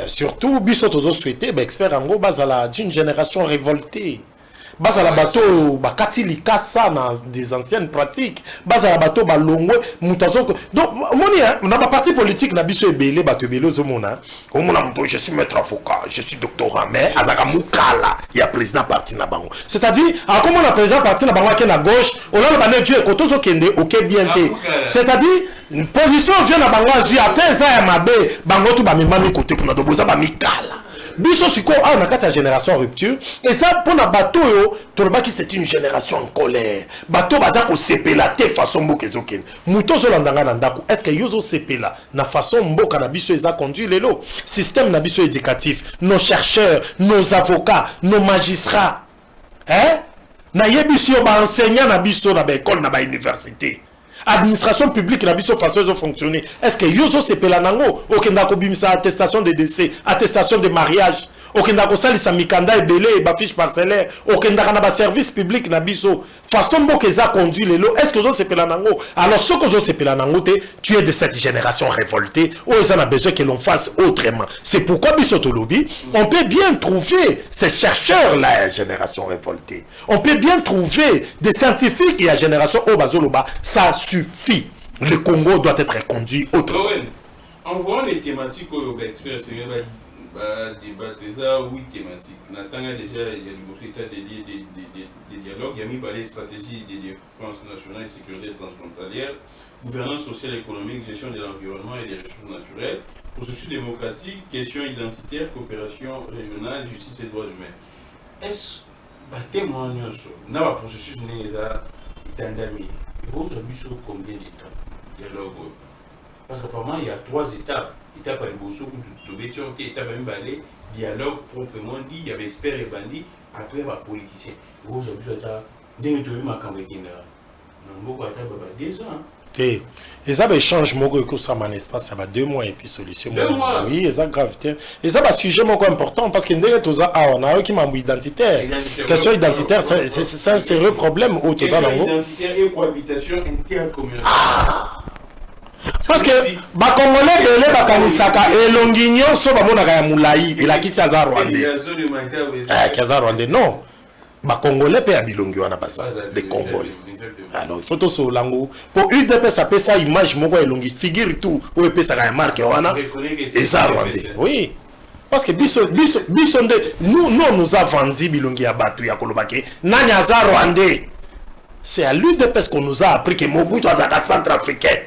Speaker 2: surtout biso tozo souhaiter expert ango bazala d'une génération révoltée. Bazala bateau bakati likasa na des anciennes pratiques bazala bateau balongwe mutazo donc moni na ba parti politique na biso ebele bateau ebele ozomona omona mto je suis maître avocat je suis doctorant mais azaka mukala ya président parti na bango c'est-à-dire a comment la président parti na bango ke na gauche on a ba ne vieux kotozo kende OK bien té c'est-à-dire une position vient na bango azu ateza ya mabe bango tu ba memami côté kuna do boza ba mikala biso siko a na kati ya génération rupture et ça pour na bateau yo tolobaki c'est une génération en colère bateau baza ko sepela te façon mboka ezokende muto zolandanga na ndako est-ce que yozo sepela na façon mboka na biso eza conduit lelo système na biso éducatif nos chercheurs nos avocats nos magistrats na yebisio ba enseignant na biso na ba école na ba université administration publique la biso façon de fonctionner est-ce que yozo sepela nango okenda ko bimisa attestation de décès attestation de mariage okenda ko salisa mikanda ebele ba fiche parcellaire okenda na ba service public na biso façon mboka eza conduit lelo est-ce que yozo sepela nango alors ce que yozo sepela nango te tu es de cette génération révoltée où ils ont besoin que l'on fasse autrement c'est pourquoi biso tolobi on peut bien trouver ces chercheurs là la génération révoltée on peut bien trouver des scientifiques et la génération Obazoloba ça suffit le Congo doit être conduit autrement.
Speaker 1: En voyant les thématiques au experts débattre ça 8 thématiques. Natanga déjà il y a le état des dialogues, il y a mis par les stratégies de défense nationale et sécurité transfrontalière, gouvernance sociale et économique, gestion de l'environnement et des ressources naturelles, processus démocratique, questions identitaires, coopération régionale, justice et droits humains. Est-ce que témoignage n'a pas processus n'est là d'endami? Et vous avez combien de temps dialogue? Parce qu'apparemment il y a 3 étapes. étape à l'ébosso, étape à balai, dialogue proprement dit, il y avait expert et bandit, après il y a politicien. Aujourd'hui, dès que tu as eu ma campagne, beaucoup à 2 ans.
Speaker 2: Et ça va changer mon ça mon espace ça va 2 mois et puis solution.
Speaker 1: 2 mois.
Speaker 2: Oui, ça grave. Et ça va sujet mon important parce que dès que tu as on a qui m'a identitaire. Question identitaire c'est un sérieux problème au tout ça là.
Speaker 1: Identitaire et cohabitation intercommunautaire.
Speaker 2: Parce que ba congolais belé ba kanisaka elongignon so ba mona ya mulai et la kisa za Rwandais. Kaza Rwandais non. Ba congolais pe ya bilongi wana basa des congolais. Alors il faut tout ce lango pour UDP ça peut ça image moko elongi figure tout ou peut ça ga marque wana et ça Rwandais. Oui. Parce que biso nous a vendu bilongi ya batu ya kolobake nani aza Rwandais. C'est à l'UDP qu'on nous a appris que Mobutu azaka centrafricain.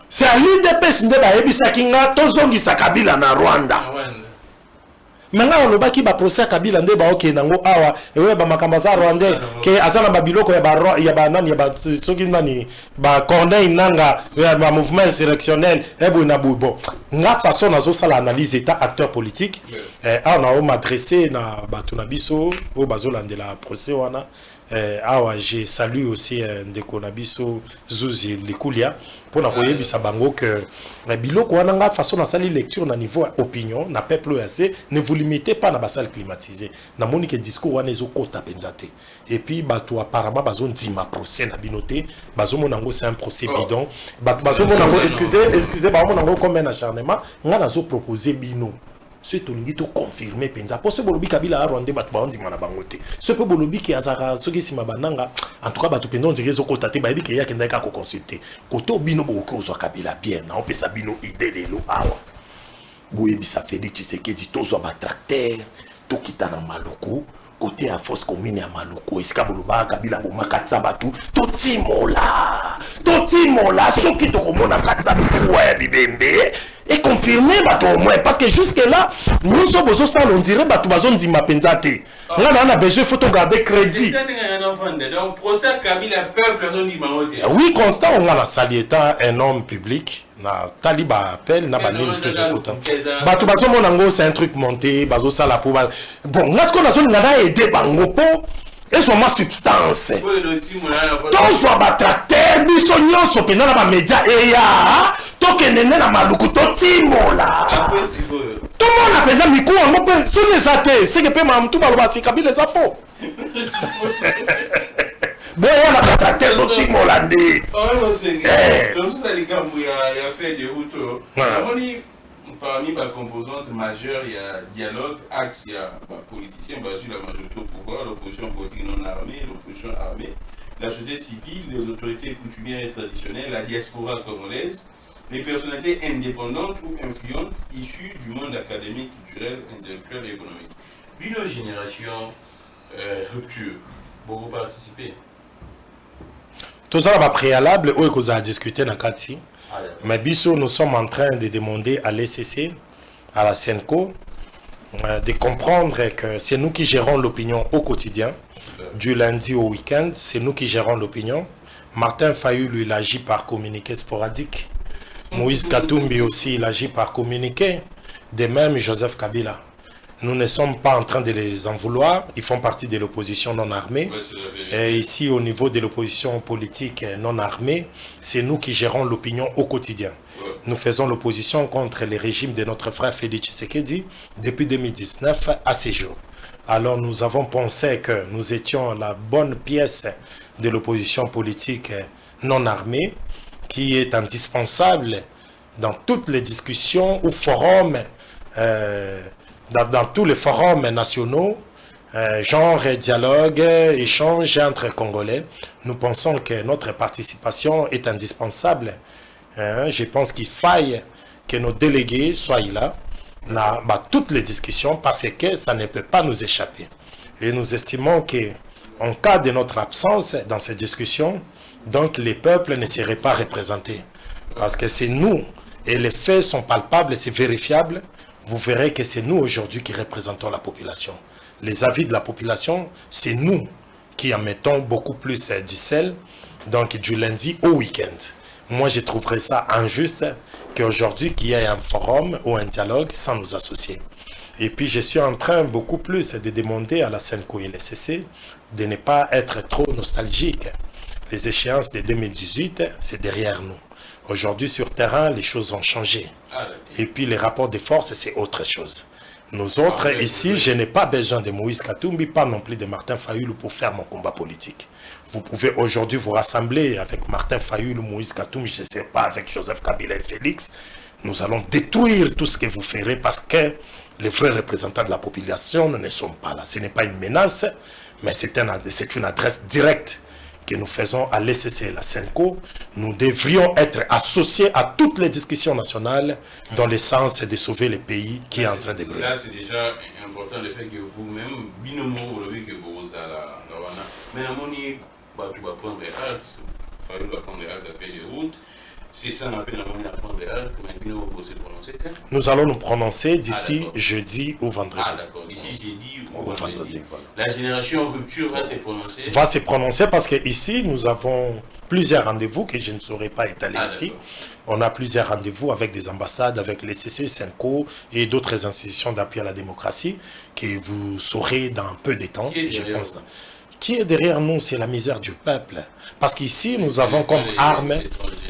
Speaker 2: C'est à l'UDPS nde bayebisa kinga tozongisa Kabila na Rwanda. Maintenant on lobaki ba procès Kabila nde ba okay nango awa ewe ba makamba za Rwandais ke azana ba biloko ya ba nani ya ba soki nani ba Corneille Nanga ya ba mouvement insurrectionnel ebo na bon nga façon nazo sala analyse état acteur politique on a m'adresser na batu na biso o bazolandela procès wana. Awa j'ai salué aussi ndeko na biso Zuzi Likulia pour na koyebisa bango que biloko wana nga façon na sali lecture na niveau opinion na peuple assez ne vous limitez pas na salle climatisée na moni que discours wana ezokota penzate et puis bato apparemment bazon dima procès na binoté bazo monango c'est un procès bidon bazo monango excusez ba monango comme un acharnement nga nazo proposer bino. Ce tolingi to confirmer penza pour ce bolobi Kabila a Rwandais batu ba ondima na bango te ce peu bolobi ki azaka soki sima bananga en tout cas batu pendo ndire zo kotate ba yebi ke ya kenda ka ko consulter koto bino bo ko zo Kabila bien na on peut sa bino idée de lo awa boyebi sa Félix Tshisekedi tozo ba tracteur to kitana maloko côté à force commune à maloko esika boloba Kabila bo makatsa batu to timola soki to komona katsa ouais bibembe et confirmer au moins parce que jusque là nous sommes aux salles on dirait bato bazon di mapenzate là on a besoin faut garder crédit
Speaker 1: donc procès Kabila peuple on dit mamote
Speaker 2: oui Constant on a sali étant un homme public na taliba appel na banini tout bato bazon monango c'est un truc monté bazo sala pour bon là ce qu'on a zone na aider bango po et son ma substance donc soit batracteur biso nyonso pena na ba média et ya tokende na maluku to timola tout le monde a pensé miku ngo pe sur les athées c'est que pe mamtu baloba si Kabila les afo bon on a batracteur to timola ndi
Speaker 1: donc ça les gambu ya fait de route parmi les composantes majeures, il y a dialogue, axe, il y a politicien basé la majorité au pouvoir, l'opposition politique non armée, l'opposition armée, la société civile, les autorités coutumières et traditionnelles, la diaspora congolaise, les personnalités indépendantes ou influentes issues du monde académique, culturel, intellectuel et économique. Une génération rupture, beaucoup participer.
Speaker 2: Tout ça va préalable, où est-ce qu'on a discuté dans Kati? Mais biso, nous sommes en train de demander à l'ECC, à la Senco, de comprendre que c'est nous qui gérons l'opinion au quotidien, du lundi au week-end, c'est nous qui gérons l'opinion. Martin Fayulu, lui, il agit par communiqué sporadique. Moïse Katumbi aussi, il agit par communiqué. De même, Joseph Kabila. Nous ne sommes pas en train de les en vouloir. Ils font partie de l'opposition non armée. Et ici, au niveau de l'opposition politique non armée, c'est nous qui gérons l'opinion au quotidien. Nous faisons l'opposition contre les régimes de notre frère Félix Tshisekedi depuis 2019 à ces jours. Alors nous avons pensé que nous étions la bonne pièce de l'opposition politique non armée qui est indispensable dans toutes les discussions ou forums dans tous les forums nationaux, genre dialogue, échange entre Congolais. Nous pensons que notre participation est indispensable. Je pense qu'il faille que nos délégués soient là dans toutes les discussions parce que ça ne peut pas nous échapper. Et nous estimons qu'en cas de notre absence dans ces discussions, donc les peuples ne seraient pas représentés. Parce que c'est nous, et les faits sont palpables, c'est vérifiable. Vous verrez que c'est nous aujourd'hui qui représentons la population. Les avis de la population, c'est nous qui en mettons beaucoup plus du sel, donc du lundi au week-end. Moi, je trouverais ça injuste qu'aujourd'hui, qu'il y ait un forum ou un dialogue sans nous associer. Et puis, je suis en train beaucoup plus de demander à la Senco et l'SCC de ne pas être trop nostalgique. Les échéances de 2018, c'est derrière nous. Aujourd'hui, sur terrain, les choses ont changé. Et puis, les rapports de force, c'est autre chose. Nous autres, ici, je n'ai pas besoin de Moïse Katumbi, pas non plus de Martin Fayulu pour faire mon combat politique. Vous pouvez aujourd'hui vous rassembler avec Martin Fayulu, Moïse Katumbi, je ne sais pas, avec Joseph Kabila et Félix. Nous allons détruire tout ce que vous ferez parce que les vrais représentants de la population ne sont pas là. Ce n'est pas une menace, mais c'est une adresse directe que nous faisons à l'ECC et la Senco. Nous devrions être associés à toutes les discussions nationales dans le sens de sauver le pays qui est en train de brûler.
Speaker 1: Là, c'est déjà important le fait que vous-même, binomo, vous que vous avez mais à mon niveau, tu vas prendre des haltes, il va prendre des haltes à faire des routes. C'est ça, on appelle à prendre des haltes, mais binomo, vous se prononcer.
Speaker 2: Nous allons nous prononcer d'ici jeudi ou vendredi.
Speaker 1: Ah d'accord, d'ici jeudi ou vendredi. Voilà. La génération rupture va se prononcer.
Speaker 2: Va se prononcer parce qu'ici, nous avons plusieurs rendez-vous que je ne saurais pas étaler ici. On a plusieurs rendez-vous avec des ambassades, avec les CC, Senco et d'autres institutions d'appui à la démocratie que vous saurez dans peu de temps, je pense. Qui est derrière nous, c'est la misère du peuple. Parce qu'ici, nous avons comme arme,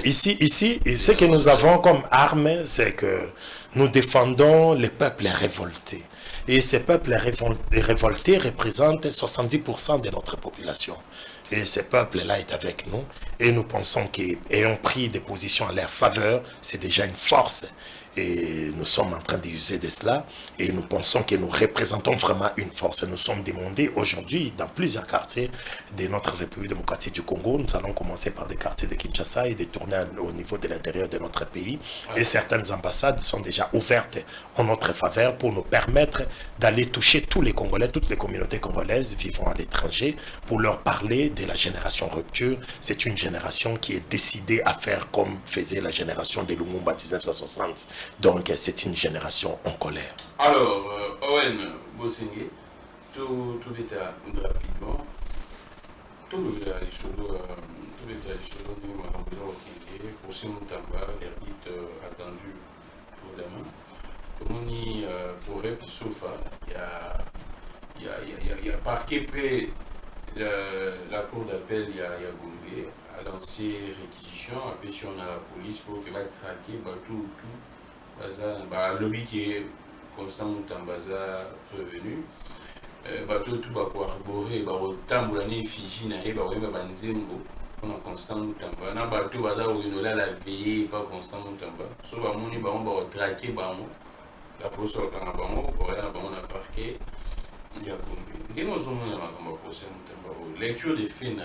Speaker 2: ici, ce que nous avons comme arme, c'est que nous défendons les peuples révoltés. Et ces peuples révoltés représentent 70% de notre population. Et ce peuple-là est avec nous. Et nous pensons qu'ayant pris des positions à leur faveur, c'est déjà une force. Et nous sommes en train d'user de cela. Et nous pensons que nous représentons vraiment une force. Nous sommes demandés aujourd'hui dans plusieurs quartiers de notre République démocratique du Congo. Nous allons commencer par des quartiers de Kinshasa et de tourner au niveau de l'intérieur de notre pays. Et certaines ambassades sont déjà ouvertes en notre faveur pour nous permettre d'aller toucher tous les Congolais, toutes les communautés congolaises vivant à l'étranger, pour leur parler de la génération rupture. C'est une génération qui est décidée à faire comme faisait la génération de Lumumba 1960. Donc c'est une génération en colère.
Speaker 1: Alors, Owen Bosengue, tout est rapidement. Tout est pour Simutamba, verdict attendu pour demain. Comme on y pourrait, Sofa, il y a parquet près la cour d'appel, il y a Gombe, a lancé réquisition, a péché à la police pour que va traquer tout. Le lobby qui est Constant Mutambaza prévenu. Tout va corroborer, tambouriner Fiji, Banzengo, on a Constant Mutamba. Na bateau va la veille, pas Constant Mutamba. Sauf à mon niveau, on va traquer la police au Canabamo, on a parqué. Il y a combien de choses on a lecture des faits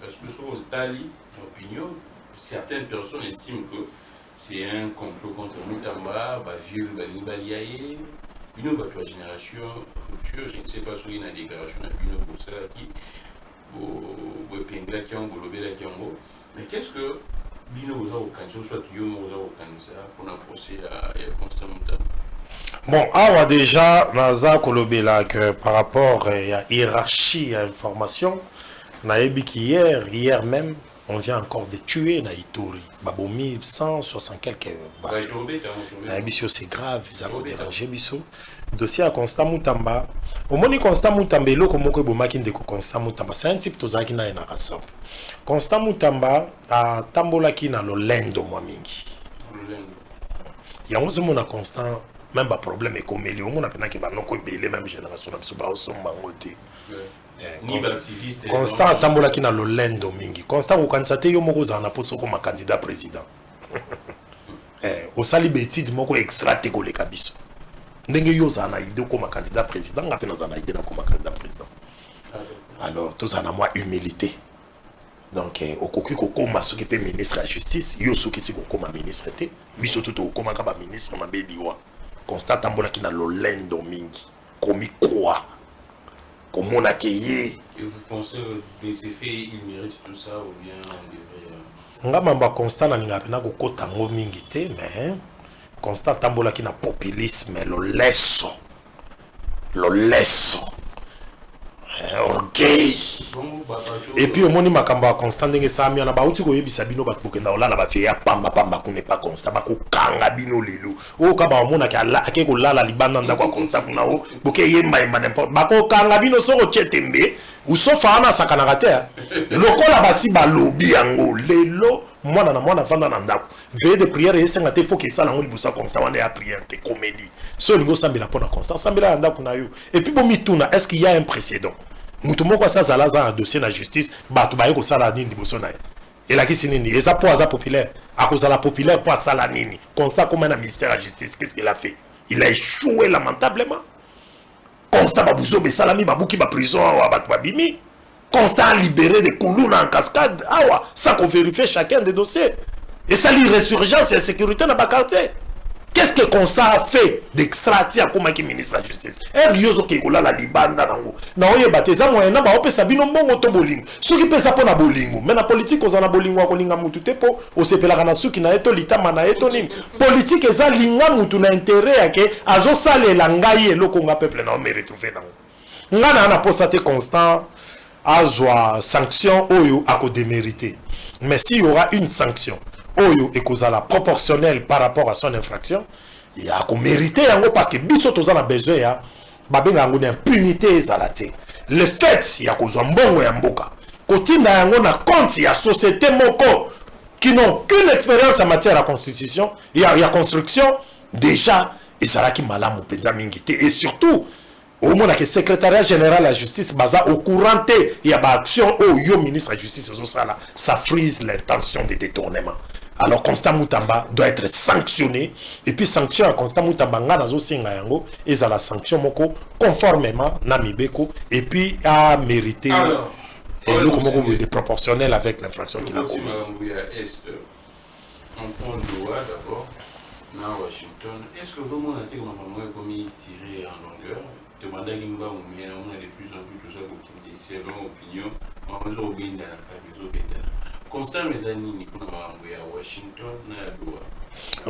Speaker 1: parce que sur le tali, opinion, certaines personnes estiment que c'est un complot contre Mutamba, vieux Baliaye, une autre génération rupture. Je ne sais pas si il y a une déclaration de Bino pour ça qui mais qu'est-ce que Bino vous a aucun soit Yomo vous a aucun ça pour approcher à Constant Mutamba?
Speaker 2: Bon, alors déjà, Naza Kolobela, que par rapport à la hiérarchie à l'information, hier même, on vient encore de tuer na Ituri. Babomi 160 quelques bateaux. C'est grave, ça a dérangé biso. Dossier à Constant Mutamba. Au moins Constant Mutamba, l'eau moko bomaki ndeko Constant Mutamba. C'est un type tozaki na ena rason. Constant Mutamba a tambolaki na lolendo mwa mingi. Yango zomona Constant même pas problème économie. On a pena ki ba noko belé même génération na biso ba osomba ngote. Constant atambola ki na lolendo mingi. Constant kokanisa te yo moko za na poso comme candidat président. Osali betide moko extra te koleka biso. Ndenge yo za na idée comme candidat président, ngapena za na idée na comme candidat président. Alors tout ça na moi humilité. Donc okoki kokoma soki pe ministre de la justice, yo soki si kokoma ministre te, biso tout okoma ka ba ministre na beliwa. Constant atambola ki na lolendo mingi. Komi quoi? Comment on a accueilli.
Speaker 1: Et vous pensez que de ces faits, il mérite tout ça ou bien on devrait...
Speaker 2: Nga mamba Constant na ninga pena kokota ngo mingi te, mais Constant tambola ki na populisme lo lesso. Orgueil. Et puis au moni makamba constant ndenge sami na bauti ko yebisa bino bakokenda olala ba feya pamba ku ne pas constant bakokanga bino lelo o ka ba mona ka la ke ko lala libanda ndako constant kuna o boke yemba n'importe bakokanga bino soko chetembe usofa ana sakana te lokola basi balobi yango lelo mwana na mwana vanda na ndako veille de prière et senga te faut que ça la ngoli busa constant wana ya prière te comédie so lingo sambela pona constant sambela ndako na yo et puis bon mituna est-ce qu'il y a un précédent mutumoko ça zala za un dossier na justice batu baye ko sala nini liboso na ye elakisi nini eza po aza populaire akozala populaire po asala nini constant comme un ministère de la justice qu'est-ce qu'il a fait il a échoué lamentablement constant babuzo besalami babuki ba prison awa batu babimi constant libéré de Koulouna en cascade awa sans qu'on vérifie chacun des dossiers et ça l'irrésurgence et la sécurité dans ba quartier. Qu'est-ce que Constant a fait d'extrater à comme ministre de la justice? Riozo qui est là la libanda nango. Na oye bateza moyena ba ope sabino mbongo to bolingo. Soki pesa pona bolingo. Mais na politique ozana bolingo akolinga mutu te po osepela kana suki na eto litama na eto nini. Politique eza linga mutu na intérêt yake azo salela ngai eloko nga peuple na o mérite fe nango. Ngana na posa te Constant azwa sanction oyo ako démérité. Mais s'il y aura une sanction oyo ekozala proportionnel par rapport à son infraction, il y a qu'on mériter yango parce que biso tozana besoin ya babenga yango d'impunité ezalate. Le fait ya kozwa mbongo ya mboka kotinda yango na compte ya société moko qui n'ont qu'une expérience en matière de constitution et ya construction déjà ezalaki malamu penza mingi te et surtout au moins que secrétariat général de la justice baza au courant il y a ba action au yo ministre de la justice ça frise l'intention de détournement. Alors Constant Moutamba doit être sanctionné et puis sanction à Constant Moutamba ngana zo singa yango eza la sanction moko conformément na mibeko et puis à mériter le comment de proportionnel avec l'infraction qu'il a commise.
Speaker 1: On prend Doha d'abord na Washington. Est-ce que vraiment on a été comme tiré en longueur? Demanda Gimba ou bien on a de plus en plus tout ça comme des selon opinion on va bien dans la carte Constant Mezani pour Washington na Doha.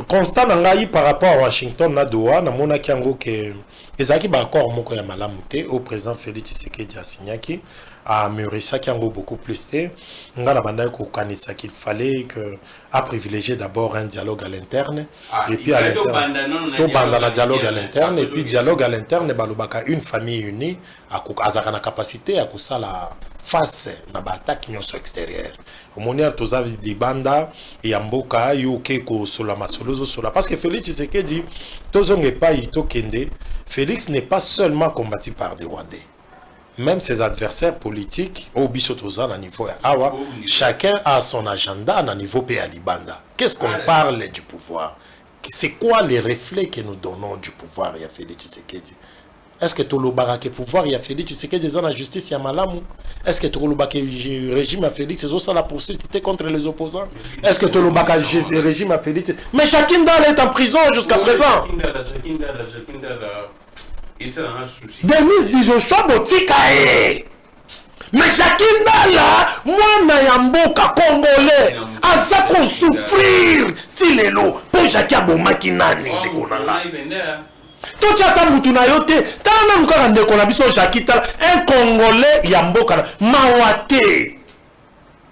Speaker 2: Constant ngai par rapport à Washington na Doha na mona kiango ke ezaki ba accord moko ya malamu te au président Félix Tshisekedi asignaki a mûrissa kiango beaucoup plus te ngana banda ko kanisa qu'il fallait que à privilégier d'abord un dialogue à l'interne et puis à l'interne to banda na dialogue à l'interne et puis dialogue à l'interne balobaka une famille unie a azaka na capacité à kusala face na ba attaque nyonso extérieure omonier tozavi di banda ya mboka yoke ko sola masolozo sola parce que Félix Tshisekedi tozonge pa ito kende Félix n'est pas seulement combattu par des Rwandais. Même ses adversaires politiques, au Bissotoza, à niveau Awa, chacun a son agenda à niveau Péalibanda. Qu'est-ce qu'on parle du pouvoir? C'est quoi les reflets que nous donnons du pouvoir, il y a Félix Tshisekedi? Est-ce que tout le barake pouvoir, il y a Félix Tshisekedi dans la justice, il y a Malamu? Est-ce que tout le régime a Félix, c'est ça la poursuite contre les opposants? Est-ce que tout le régime a Félix? Mais Jacques Ndala est en prison jusqu'à présent.
Speaker 1: Et c'est un souci.
Speaker 2: Denis Dijoshua Botika mais Jacques Ndala, moi na mboka congolais, aza ko souffrir tilelo pour Jacques Abomaki nani dekonanga. To chata mutu na yote, tana mukaka ndeko na biso Jacques Tala, un congolais ya mboka mawate.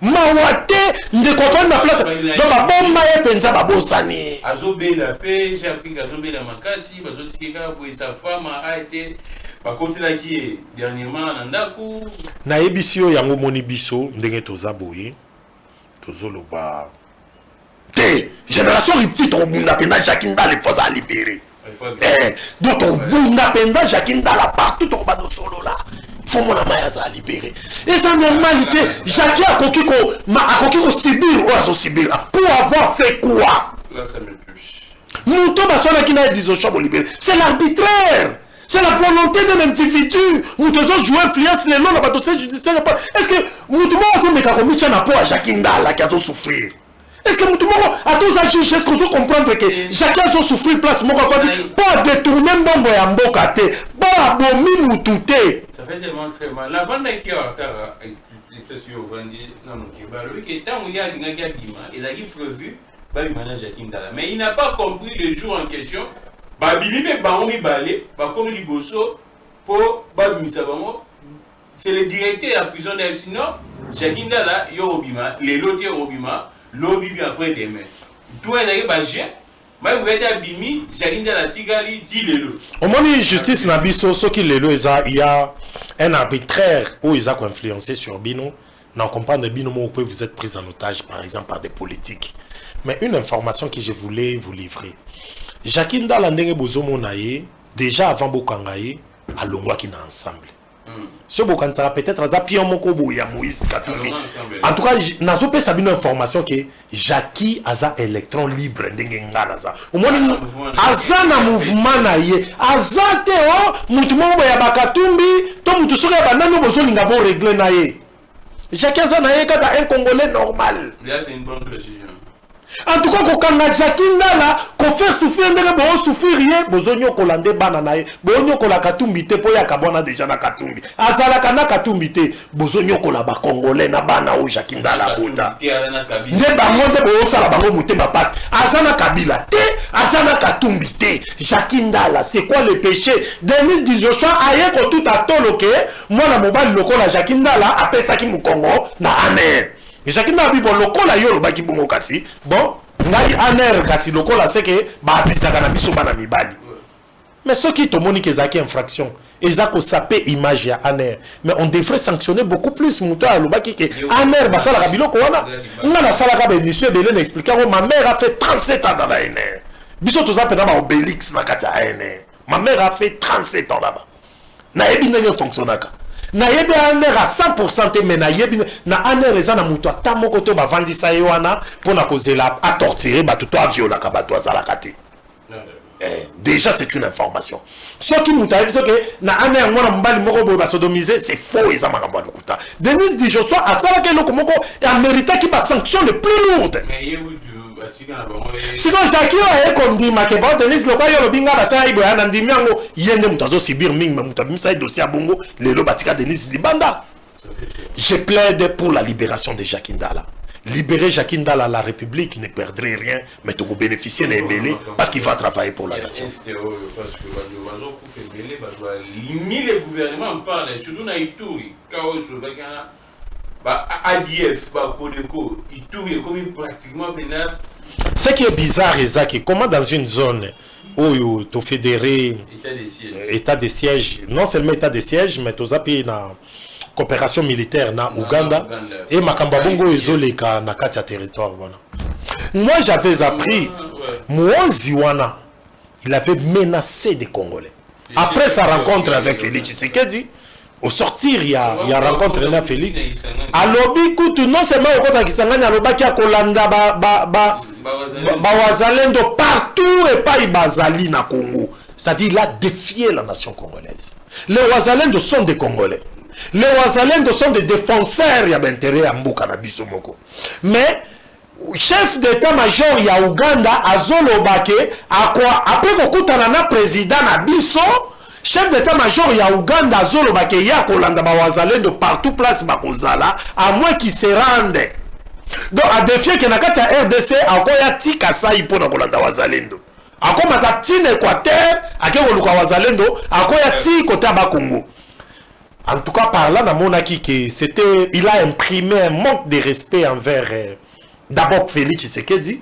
Speaker 2: Mawate ndeko fanda place donc babomba ye penza babosani.
Speaker 1: Azobela pe, j'ai appris qu'azobela makasi, bazotikeka pour sa femme a été bakotela ki dernièrement na ndaku.
Speaker 2: Na ebisio yango moni biso ndenge toza boye. Tozoloba. Te, génération ripti to bunda penda Jacques Ndala faut à libérer. Donc on bunda penda Jacques Ndala partout to ba do solo là. Faut mon amayaza à libérer. Et sa normalité, Jacques a kokiko subir ou à subir. Pour avoir fait quoi?
Speaker 1: Là ça me touche.
Speaker 2: Mouton basona qui n'a dit au champ libérer. C'est l'arbitraire. C'est la volonté d'un individu. Mouton jouer influence les noms dans le dossier judiciaire. Est-ce que Mouton a fait un comité à pour Jacques Ndala qui a souffrir? Est-ce que Mouton a tous un juge? Est-ce qu'on doit comprendre que Jacques a souffrir place mon pas détourner mbongo ya mboka te. Pas abomi Moutouté.
Speaker 1: Ça fait tellement très mal. La vente qui a il a prévu Jacques Ndala. Mais il n'a pas compris le jour en question. Babibi Baomi Balé, Bakomi Liboso, pour Babi Misabamo, c'est le directeur de la prison d'Elsi. Non, Jakinda là, Yorobima, les lotis Yorobima, lobby bien après demain. Tout est arrivé à Jean. Moi, vous êtes abimi, Jakinda la Tigali, dit les lots.
Speaker 2: Au moment où justice n'a biso, ce qui les lots, il y a un arbitraire où ils ont influencé sur Bino. Non, comprendre Bino, vous êtes pris en otage, par exemple, par des politiques. Mais une information que je voulais vous livrer. Jakinda Landenge Bozomo Naye, déjà avant Bokangaye, à Longwa qui n'a ensemble. Ce Bokansara peut-être à Zapion Mokobo ya Moïse Katumbi. En tout cas, nazo pe sabino information que Jackie aza électron libre ndenge ngana. Au moins aza na mouvement na ye, aza te o mutu mo ya Bakatumbi, to mutu soka banano bozolinga bo régler na ye. Jackie aza na ye kaka un Congolais normal.
Speaker 1: Là c'est une bonne précision.
Speaker 2: En tout cas, quand Jakinda là, qu'on fait souffrir, on souffrir rien, bozonyo kolande bananae, bozonyo kola katumbi te, poya kabona déjà na katumbi. Azala kana katumbi te, bozonyo kola ba Congolais na bana o Jakinda la bota. Ne bango te bo sala bango muté ma passe. Azana Kabila te, azana katumbi te. Jakinda là, c'est quoi le péché? Denis Di Joshua aye ko tout à toloke, moi na mobile lokola Jakinda là, après ça qui mu Congo na amen. Jakinda bibo lokola yo lobaki bongo kasi bon ngai aner kasi lokola c'est que ba bisaka na biso bana mibali mais ceux qui te monique ezaki infraction ezako sapé image ya aner mais on devrait sanctionner beaucoup plus muto ya lobaki que aner basala ka biloko wana nga na sala ka ba émission belé na expliquer ma mère a fait 37 ans dans la aner biso toza pena ba Obélix na kati ya aner ma mère a fait 37 ans là-bas na ebi ndenge fonctionnaka na yebi aner à 100% te mais na yebi na aner eza na muto ata moko to bavandisa ye wana pona kozela a torturer bato to aviola ka bato azalaka te. Déjà c'est une information. Ce qui muta yebi que na aner mwana mbali moko boye ba sodomiser c'est faux eza makambo ya lokuta. Denis Di Joshua asalaka eloko moko a mérité ki ba sanction le plus lourde. Sinon Jackie a kondima ke ba Denis lokola yo lobinga basala iboya na ndimi yango yende mutazo sibir mingi mutabimisa dossier ya bongo lelo batika Denis Libanda. Je plaide pour la libération de Jakinda là. Libérer Jakinda là, la République ne perdrait rien, mais tu vas bénéficier des belés parce qu'il va travailler pour la nation.
Speaker 1: Parce que les gouvernements parlent, surtout dans Ituri, Chaos, ADF, Kodeko, Ituri est comme pratiquement pénal.
Speaker 2: Ce qui est bizarre, c'est comment dans une zone où tu fédéré état de siège, non seulement état de siège, mais tu as payé na coopération militaire na Ouganda et Makambabongo ezoleka na kati ya territoire wana. Moi j'avais appris Mouanziwana, il avait menacé des Congolais. Après sa rencontre avec Félix Tshisekedi, au sortir il y a rencontre na Félix. Alobi kutu non seulement au kota Kisangani alobaki akolanda wazalendo partout et pas ibazali na Congo. C'est-à-dire il a défié la nation congolaise. Les wazalendo sont des Congolais. Les Wazalendo sont des défenseurs ya d'intérêt à Mbuka na biso moko. Mais chef d'état-major ya Ouganda azolobake akwa après kokutana na président na biso chef d'état-major ya Ouganda azolobake ya kolanda ba Wazalendo partout place bakozala à moins qu'il se rende. Donc à défier que na kati ya RDC akoya tika sai pona kolanda Wazalendo. Akoma tatine Équateur akekoluka Wazalendo akoya ti kota ba Congo. En tout cas, par là, il a imprimé un manque de respect envers d'abord Félix Tshisekedi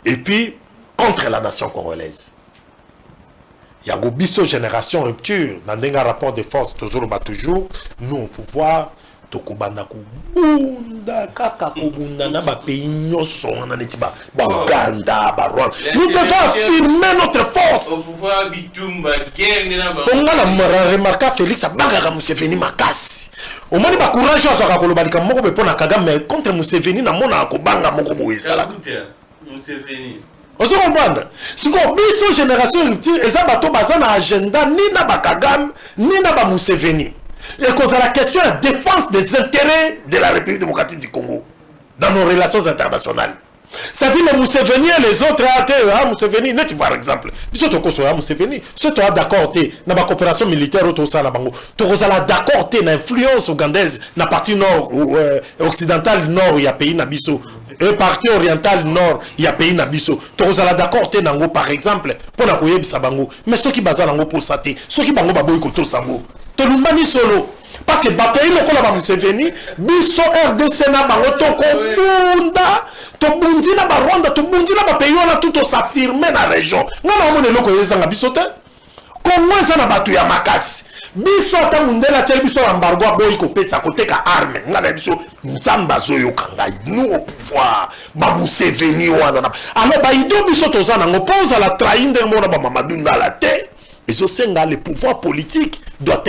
Speaker 2: et puis contre la nation congolaise. Il y a une génération rupture dans un rapport de force toujours nous au pouvoir tokubanda kubunda kaka kubunda na ba pays nyoso na netiba ba Uganda ba Rwanda. Nous devons affirmer notre force
Speaker 1: au pouvoir bitumba guerre na ba.
Speaker 2: On a remarqué Félix abanga Museveni makasi. Au moins ba courage azaka kolobalika moko be pona Kagame mais contre Museveni na mona akobanga moko boyesala.
Speaker 1: Museveni
Speaker 2: Ozo comprendre. Si ko biso génération rupture eza bato baza na agenda ni na ba Kagame ni na ba Museveni. Et qu'on a la question de la défense des intérêts de la République démocratique du Congo dans nos relations internationales. C'est-à-dire les Museveni et les autres, Museveni, net par exemple, ils sont au Museveni, ceux qui sont d'accord dans la coopération militaire, tu es d'accord dans l'influence ougandaise dans la partie nord ou occidentale nord, il y a pays Nabiso, et partie orientale nord, il y a pays Nabiso. Tu es d'accord dans par exemple, pour la Koyeb Sabango, mais ceux qui basent dans pour ça, ceux qui bango baboy koto sango. Tolumbani solo. parce que bapays lokola ba Museveni biso RDC na bango tokobunda tobundi na ba Rwanda tobundi na bapays wana tout s'affirmer na région ngana omona eloko ezanga biso te Congo eza na bato ya makasi biso ata mundela tsheli biso embargo aboyi kopesa koteka arme ngana biso nzambe azoyoka ngai nous au pouvoir ba Museveni wana alors ba ido biso toza nango poza la trahinde mona ba Mamadou Ndala te et au sein le pouvoir politique doit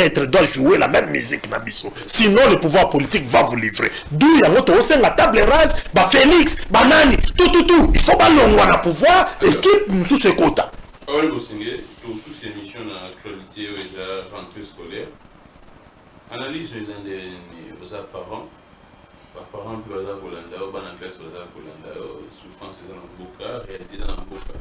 Speaker 2: jouer la même musique na biso sinon le pouvoir politique va vous livrer d'où yango to au sein la table rase ba Félix ba nani tout il faut ba longwa na pouvoir équipe sous ce quota.
Speaker 1: Oui, vous savez, tout sous ces missions dans l'actualité et la rentrée scolaire, analyse aux apparents, apparents plus à Bolanda, au Banaclas aux Bolanda, souffrance dans le Boka, réalité dans le Boka.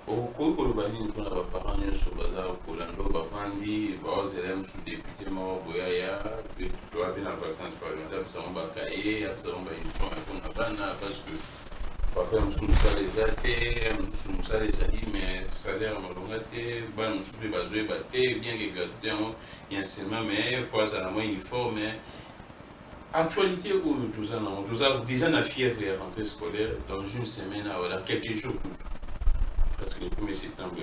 Speaker 1: Au cours de l'Obani, nous avons parents sur Bazar au Bolando, Bafandi, Baos élèves sous député Mort Boyaya, puis tu dois venir en vacances parlementaires, ça va cahier, ça va uniforme pour la banane, parce que papa mususa les athées, mususa les athées, mais salaire malongate, bah mususa les bazoué baté, bien que gratuité il y a un seulement mais fois ça la moins uniforme. Actualité où tout ça déjà la fièvre est rentrée scolaire dans une semaine dans quelques jours parce que le 1er septembre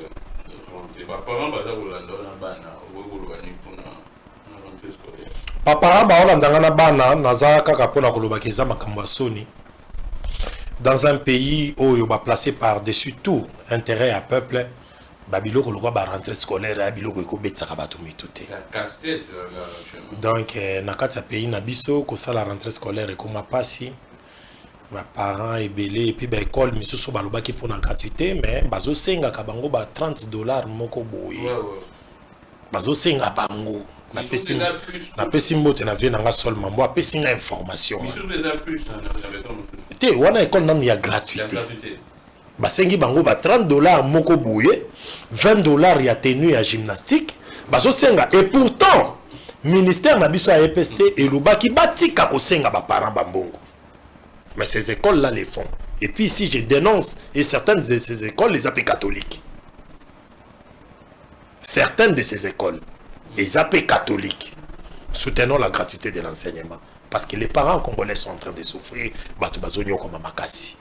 Speaker 1: rentrée. Bah parents bazar Rolanda na bana, au Rolanda pour la rentrée scolaire.
Speaker 2: Papa ba Rolanda na bana naza kaka pona kolobaki za makambo ya soni. Dans un pays où il va placer par-dessus tout intérêt à peuple, Babilo ko lokwa ba rentrée scolaire Babilo ko ekobetsa ka bato mitute.
Speaker 1: Ça casse-tête
Speaker 2: donc na kati ya pays na biso ko sala rentrée scolaire et comme pasi ba parents ebelé et puis ba école misusu balobaki pour na gratuité mais bazo senga ka bango ba $30 moko boye. Bazo senga bango. Na pesi mbote na vie nanga sol mambo apesi nga information. Te wana école nan ya gratuité. Basengi bango ba $30 moko boye, $20 ya tenue ya gymnastique, bazo senga et pourtant ministère na biso ya EPST et lobaki batika ko senga ba parents bambongo. Mais ces écoles là les font. Et puis ici je dénonce et certaines de ces écoles les appellent catholiques. Certaines de ces écoles les appels catholiques. Soutenons la gratuité de l'enseignement. Parce que les parents congolais sont en train de souffrir. Comme Makasi.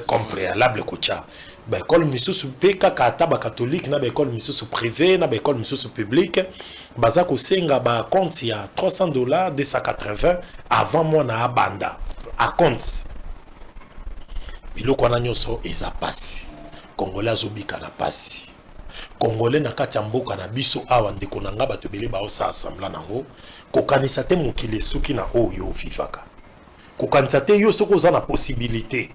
Speaker 2: Comme préalable, Kocha. L'école misusu PKK catholique, l'école misusu privée, l'école misusu publique. Bazako senga ba compte il y a $300, 280 avant moi na abanda. À compte. Biloko na nyoso eza pasi. Congolais azobika na pasi. Congolais na kati ya mboka na biso awa ndeko na nga bato bele baosa assembla nango kokanisa te mokili suki na oyo vivaka kokanisa te yo soko za na possibilité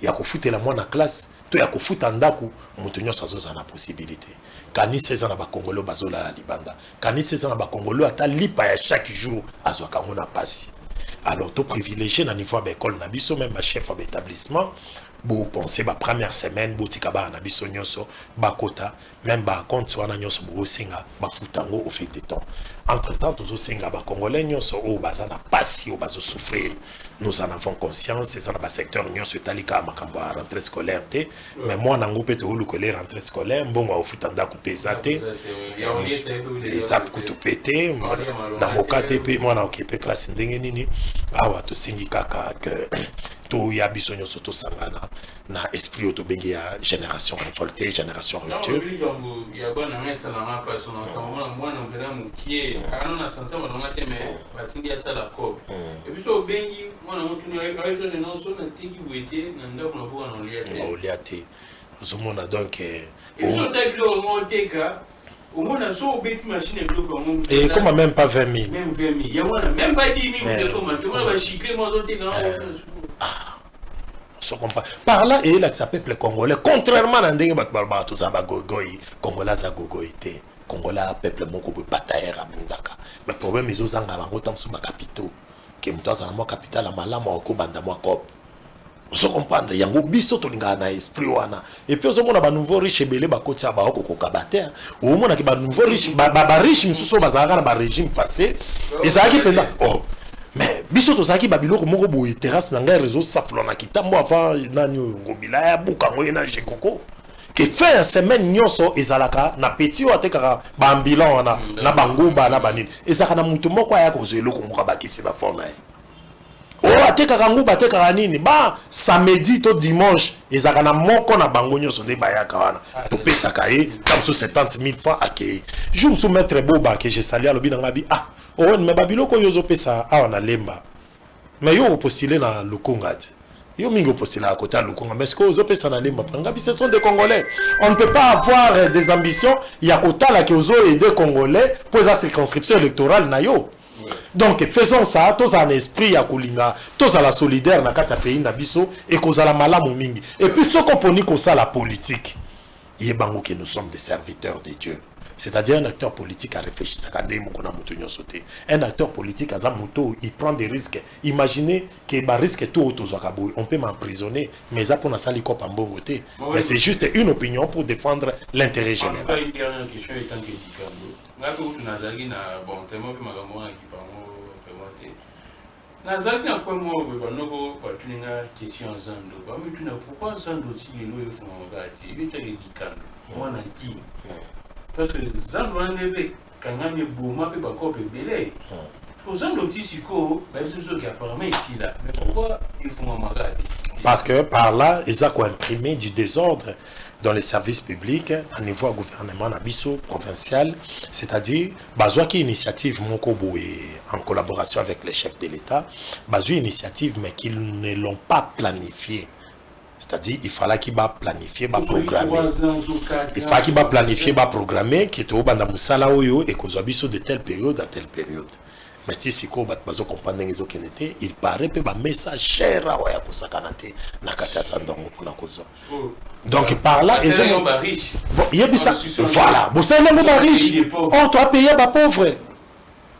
Speaker 2: ya kofutela mwana classe to ya kofuta ndako moto nyonso azoza na possibilité kanisa eza na bakongolo bazolala libanda kanisa eza na bakongolo ata lipa ya chaque jour azwaka ngo na pasi alors to privilégié na niveau ya école na biso même ba chef d'établissement bo penser ba première semaine botika ba na biso nyonso bakota même ba compte wana nyonso bo singa ba futango au fil du temps entre temps tous singa ba congolais nyonso o bazana pasi o bazo souffrir nous en avons conscience c'est ça dans le secteur nyonso talika makambo à rentrée scolaire te mais moi na ngopé to lukolé rentrée scolaire mbongo au futanda kupeza te ça kutu pété na mokate pe moi na occupé classe ndenge nini awa to singi kaka que to ya biso nyonso to sangana na esprit auto bengi ya génération révoltée génération rupture
Speaker 1: ya bana ngesa na ngapa so na tamona mwana mpena mukie ano na santa mwana teme batingi ya sala ko e biso bengi mwana mutu ni ayo de non so na tiki buete na ndako na boka na oliate zomona donc e so tabilo ngoteka umona so beti machine bloque mon
Speaker 2: et comme même pas 20 000
Speaker 1: même 20 000 ya mwana même pas 10 000 de comment tu vas chiquer moi zoteka
Speaker 2: par là et là que ça peuple congolais contrairement à ndenge batbarba tout ça ba gogoyi congolais za gogoyi te congolais peuple moko be bataille abundaka mais problème ils ozanga bango tamso ba capitaux que mtoza na mo capital la malama ko banda mo cop so comprendre yango biso to linga na esprit wana et puis ozomona ba nouveau riche belé ba kotia ba ko kokabater o mona ki ba nouveau riche ba riche msuso bazaka na ba régime passé et ça qui pendant oh mais biso tozaki babiloko moko boye terrasse na ngai réseau saflo na kitambo avant nani ngobila ya buka ngoye na jekoko que fin semaine nyonso ezalaka na petit o atekaka ba ambulant na banguba na banini ezaka na mutu moko aya kozelo kongoka bakisi ba forme o atekaka nguba atekaka nini ba samedi to dimanche ezaka na moko na bango nyonso nde bayaka wana to pesaka ye comme 70 000 francs accueilli je me soumettre boba que je salue alobi na ngabi ah o me babiloko yozo pesa awa na lemba mais yo postuler na Lukungati. Yo mingo postulé à côté de Lukonga, mais ce que vous avez fait, ce sont des Congolais. On ne peut pas avoir des ambitions. Il y a côté là qui ont aidé Congolais pour la circonscription électorale nayo. Donc faisons ça, tous en esprit à Koulinga, tous à la solidaire na kata pays na biso et cause à la malamu mingi. Et puis ce qu'on poni comme ça la politique. Il est bango que nous sommes des serviteurs de Dieu. C'est-à-dire un acteur politique a réfléchi un acteur politique a il prend des risques. Imaginez que bah risque tout on peut m'emprisonner, mais ça pour ça mais c'est juste une opinion pour défendre l'intérêt général.
Speaker 1: Parce que les gens doivent lever quand il y a beaucoup de bakop et belé. Aux gens qui apparemment ici là. Mais pourquoi ils font un malade?
Speaker 2: Parce que par là, ils ont imprimé du désordre dans les services publics à niveau gouvernement nabiso provincial, c'est-à-dire bazoa qui initiative Mokobo en collaboration avec les chefs de l'État, bazoa initiative mais qu'ils ne l'ont pas planifié. C'est-à-dire il fallait qu'il va planifier, va programmer. Il fallait qu'il va planifier, va programmer, qui était au banda musala oyo et qu'on soit de telle période à telle période. Mais si ko bat bazo comprendre les autres qui il paraît que ba message cher à ya kosakanate na katata ndongo pour la cause. Donc par là et
Speaker 1: riche.
Speaker 2: Il y a ça. Voilà, vous savez le riche. On doit payer ba pauvre.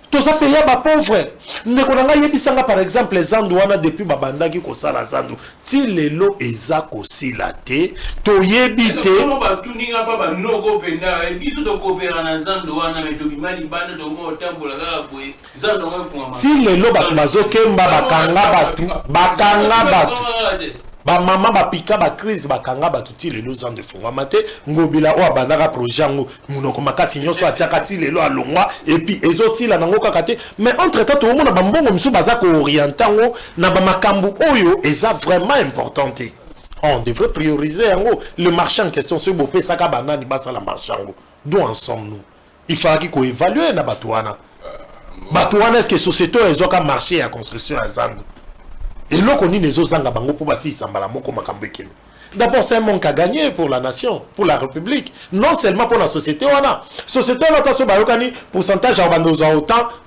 Speaker 2: Tout ça c'est ba pauvre. Nekonanga yebisanga par exemple les andouana depuis babanda ki kosala zandu. Ti lelo eza kosila te, to yebite.
Speaker 1: On va tuninga pa ba noko penda, biso to coopérer na zanduana mais to bimali bana to mo tambola ka boye. Zandu mo fuma.
Speaker 2: Ti lelo ba bazokemba bakanga batu. Ba maman ba pika ba crise ba kanga ba tuti lelo zande fonga mate ngobila o abandaka projet ngo munoko makasi nyonso atiaka ti lelo alongwa et puis ezo sila nango kakate mais entre temps to mona ba mbongo misu baza ko orienter ngo na ba makambu oyo eza vraiment importante. On devrait prioriser ngo le marché en question ce beau pesaka banani basa la marchand ngo. D'où en sommes-nous? Il faudra qu'on évalue na batuana. Batuana est-ce que société ezoka marché à construction à zandu? Et là, on dit les autres bango pour basi sambala moko makambekelo. D'abord, c'est un manque à gagner pour la nation, pour la République, non seulement pour la société. Société, on a pourcentage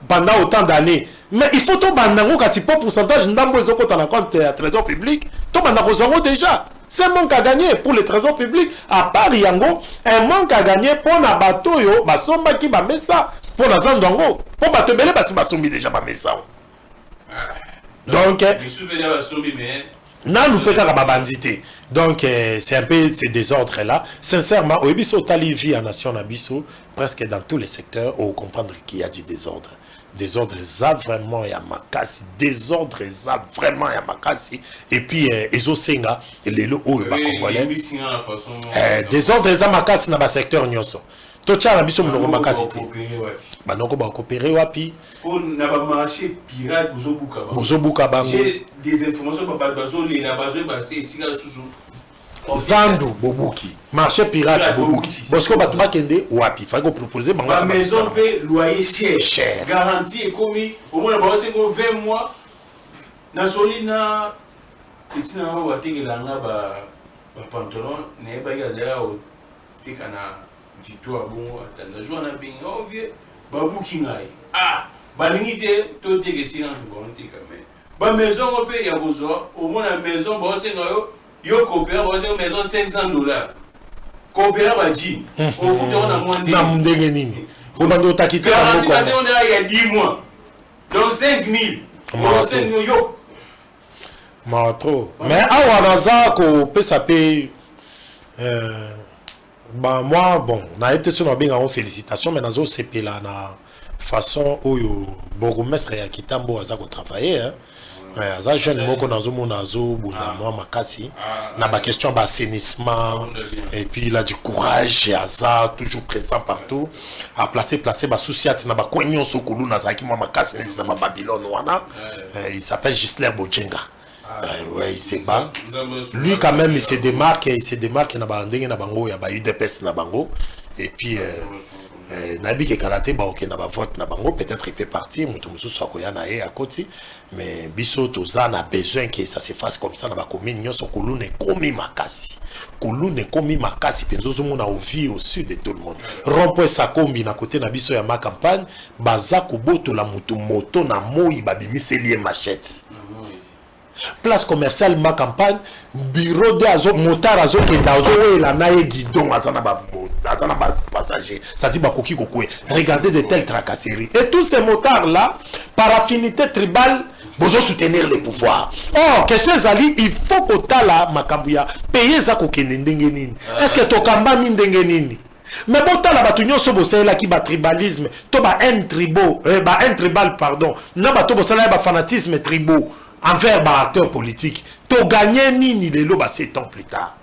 Speaker 2: pendant autant d'années. Mais il faut tout bandango kasi pour pourcentage ndambo ils ont compte en compte à trésor public. Tout bandango déjà. C'est un manque à gagner pour les trésors publics. À part Yango, un manque à gagner pour na bateau yo, basomba ki ba mesa, pour la zandongo. Pour bateau belé basi basombi déjà ba mesa. Donc, donc c'est un peu ces désordres là. Sincèrement, au Ebiso Talivi en nation Abisso, presque dans tous les secteurs, on comprendre qu'il y a du désordre. Désordre ça vraiment y a makasi, désordre ça vraiment y a makasi. Et puis Ezo Senga, les lo o congolais. Désordre ça makasi dans le secteur nyonso. Tocha na biso mnoko makasi te. Banoko ba coopérer wapi?
Speaker 1: Pour na ba marché pirate bozobuka ba.
Speaker 2: Bozobuka bango.
Speaker 1: J'ai des informations par bazo les na bazo ba esika susu.
Speaker 2: Zandu bobuki. Marché pirate bobuki. Bosko batuma kende wapi? Fa ko proposer bango.
Speaker 1: La maison paie loyer cher. Garantie est commis au moins ba sengo 20 mois. Na solina etina ba tekela nga ba pantalon ne ba ya za o tekana victoire bon attends jour na bien obvieux babuki ngai ah balingite to teke sina to bon teka mais ba maison on paye ya bozo au moins la maison ba senga yo coopérer ba senga maison $500 coopérer ba ji au foot on a moins
Speaker 2: na ndenge nini ko bando takite
Speaker 1: na moko parce on a il y a 10 mois donc 5000 on send yo
Speaker 2: ma trop mais awa naza ko pesa pe bah moi bon na été sur bien en félicitations mais nazo CP là na façon où bourgmestre ya Kitambo aza ko travailler hein aza jeune moko nazomona azobunda mwa makasi na ba question d'assainissement et puis il a du courage aza toujours présent partout à placer ba souciate na ba kwenyo sokulu na zaki mwa makasi net na ba Babylone wana il s'appelle Gisler Bojenga. Ouais, il se bat. Lui quand même il se démarque na ba ndenge na bango ya ba UDPS na bango et puis nabi ke karaté ba ok na ba vote na bango peut-être il peut partir mutu mususu akoyana à côté mais biso toza a besoin que ça se fasse comme ça na ba commune nyonso kolune komi makasi penzozo mona ovi au sud de tout le monde rompo sa kombi na côté na biso ya ma campagne baza koboto la mutu moto na moi babimiseli machette place commerciale ma campagne bureau de azo motar azo kenda azo wela na ye guidon azana ba passager ça dit ba koki kokwe regardez de telles tracasseries et tous ces motards là par affinité tribale besoin soutenir les pouvoirs. Oh question zali il faut que tala makabuya payer za kokende ndenge nini est-ce que tokamba mi ndenge nini mais bon tala batu nyonso bosela ki ba tribalisme to ba un tribal pardon na ba to bosela ba fanatisme tribaux envers les acteurs politiques. Tu as gagné ni les lots 7 ans plus tard.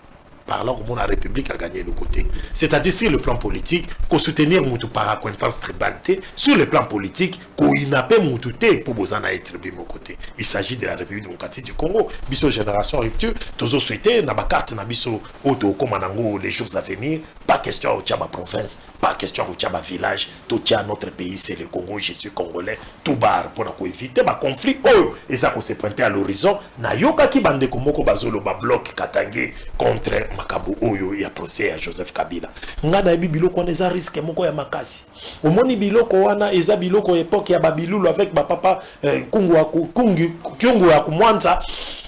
Speaker 2: Parlant comment la République a gagné le côté. C'est-à-dire sur le plan politique, qu'on soutenir Moutou par acquaintance tribalité, sur le plan politique, qu'on n'a pas Moutouté pour Bozana et tribu mon côté. Il s'agit de la République démocratique du Congo. Biso génération rupture, tous souhaité, n'a pas carte, n'a biso auto commandant les jours à venir. Pas question au Tchaba province, pas question au Tchaba village. Tout tient notre pays, c'est le Congo, je suis congolais. Tout bar pour éviter ma conflit. Oh, et ça qu'on s'est pointé à l'horizon. Na yoka ki bande komoko bazolo ba bloc Katangé contre Makabu Oyo ya procès à Joseph Kabila. Ngana ebi biloko eza risque moko ya makasi. Omoni biloko wana eza biloko époque ya Babilulu avec ba papa Kyungu ya Kumwanza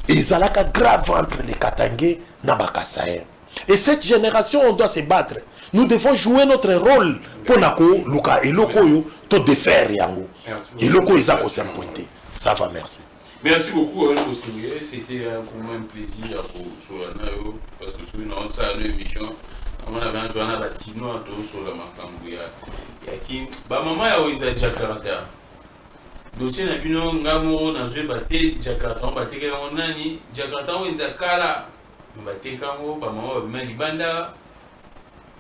Speaker 2: ezalaka grave entre les Katangé na Bakasaye. Et cette génération on doit se battre. Nous devons jouer notre rôle pour nako luka eloko yo to défaire yango. Eloko eza ko s'impointer. Ça va, merci.
Speaker 1: Merci beaucoup, c'était pour moi un plaisir pour Solana, parce que sur une émission, on avait un bâtiment sur la Macambouya. Il y a maman a Jakarta. Dossier n'a plus non Gamoro dans ce bâté Jakarta, on bâté on nani Jakarta on Zakala, on bâté Kango, maman Malibanda,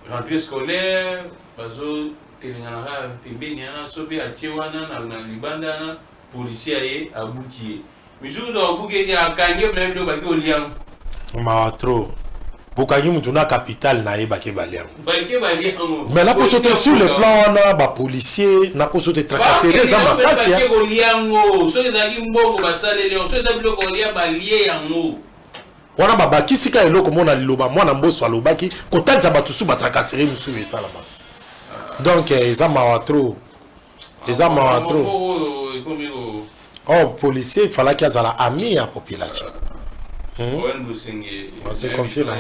Speaker 1: rentrée scolaire, bazo Telengana, Tembeniana, Sobe Atiwana, na Libanda. Policier à Boukier. Mais je dois bouquer à Kanye, mais je dois bouquer au lien.
Speaker 2: Ma trop. Boukayi Moutouna capitale na bake baliam. Mais là pour sauter sur le plan on a ba policier, na pour sauter tracasser les amakasi.
Speaker 1: Bake au lien, so les aki mbongo basale léon, so les aki loko lia balier yango.
Speaker 2: Wana baba kisika eloko mona liloba mwana mboso alobaki kotanza batusu ba tracasser musu esala ba. Donc ils ont trop. Ils ont trop. Oh, policier, il fallait qu'ils aient ami à la population. On s'est confié là.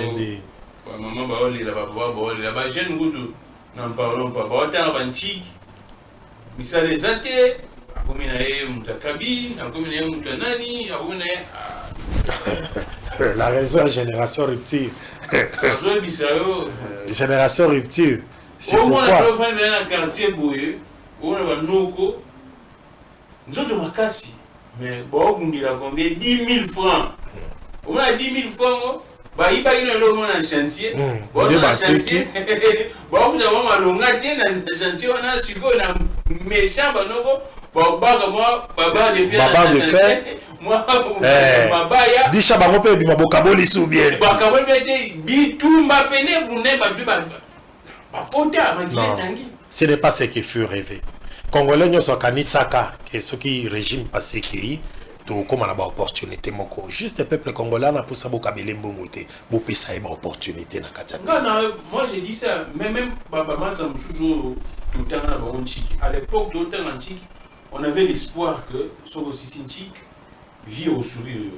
Speaker 1: Maman, la jeune goudou, n'en parlons pas. On a un tic, mais ça les a été. On a un cabine, on a nani,
Speaker 2: la raison, génération rupture. Génération rupture. C'est pourquoi.
Speaker 1: On a un quartier bouillé, on a un noko. Nous autres, makasi, mais bon, on dit combien 10 000 francs. On a 10 000 francs, bah il va y avoir un chantier. Bon, un chantier. Bon, vous avez un long chantier, on a su qu'on a méchant, bon, baba de fer.
Speaker 2: Baba de fer.
Speaker 1: Moi, ma baya.
Speaker 2: Dis chabaron peut dire bokaboli sous bien.
Speaker 1: Bokaboli peut bitumba pene pour ne pas pota, ma tangi.
Speaker 2: Ce n'est pas ce qui fut rêvé. Congolais nous sommes kanisaka que ce qui régime passé qui to comme on a opportunité moko juste le peuple congolais n'a pas ça beaucoup belembo moté beau pesa et opportunité na kata.
Speaker 1: Non, moi j'ai dit ça même papa moi ça me toujours tout le temps là bon chic à l'époque tout le temps antique on avait l'espoir que sur aussi syntique vit au sourire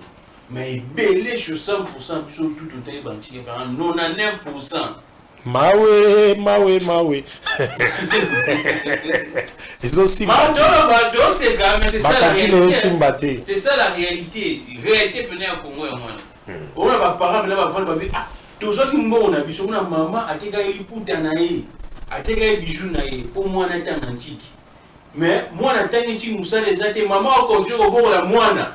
Speaker 1: mais belé sur 100% sur tout le temps antique par 99%.
Speaker 2: Mawe. Ils ont aussi.
Speaker 1: C'est ça la réalité. C'est ça la réalité. Réalité penée à Congo et moi. On a pas parents là va faire ah tous autres on a vu sur ma maman a tega il puta nae a tega bijou nae pour moi na temps antique. Mais moi na temps antique nous ça les até maman a conduit au bord la moine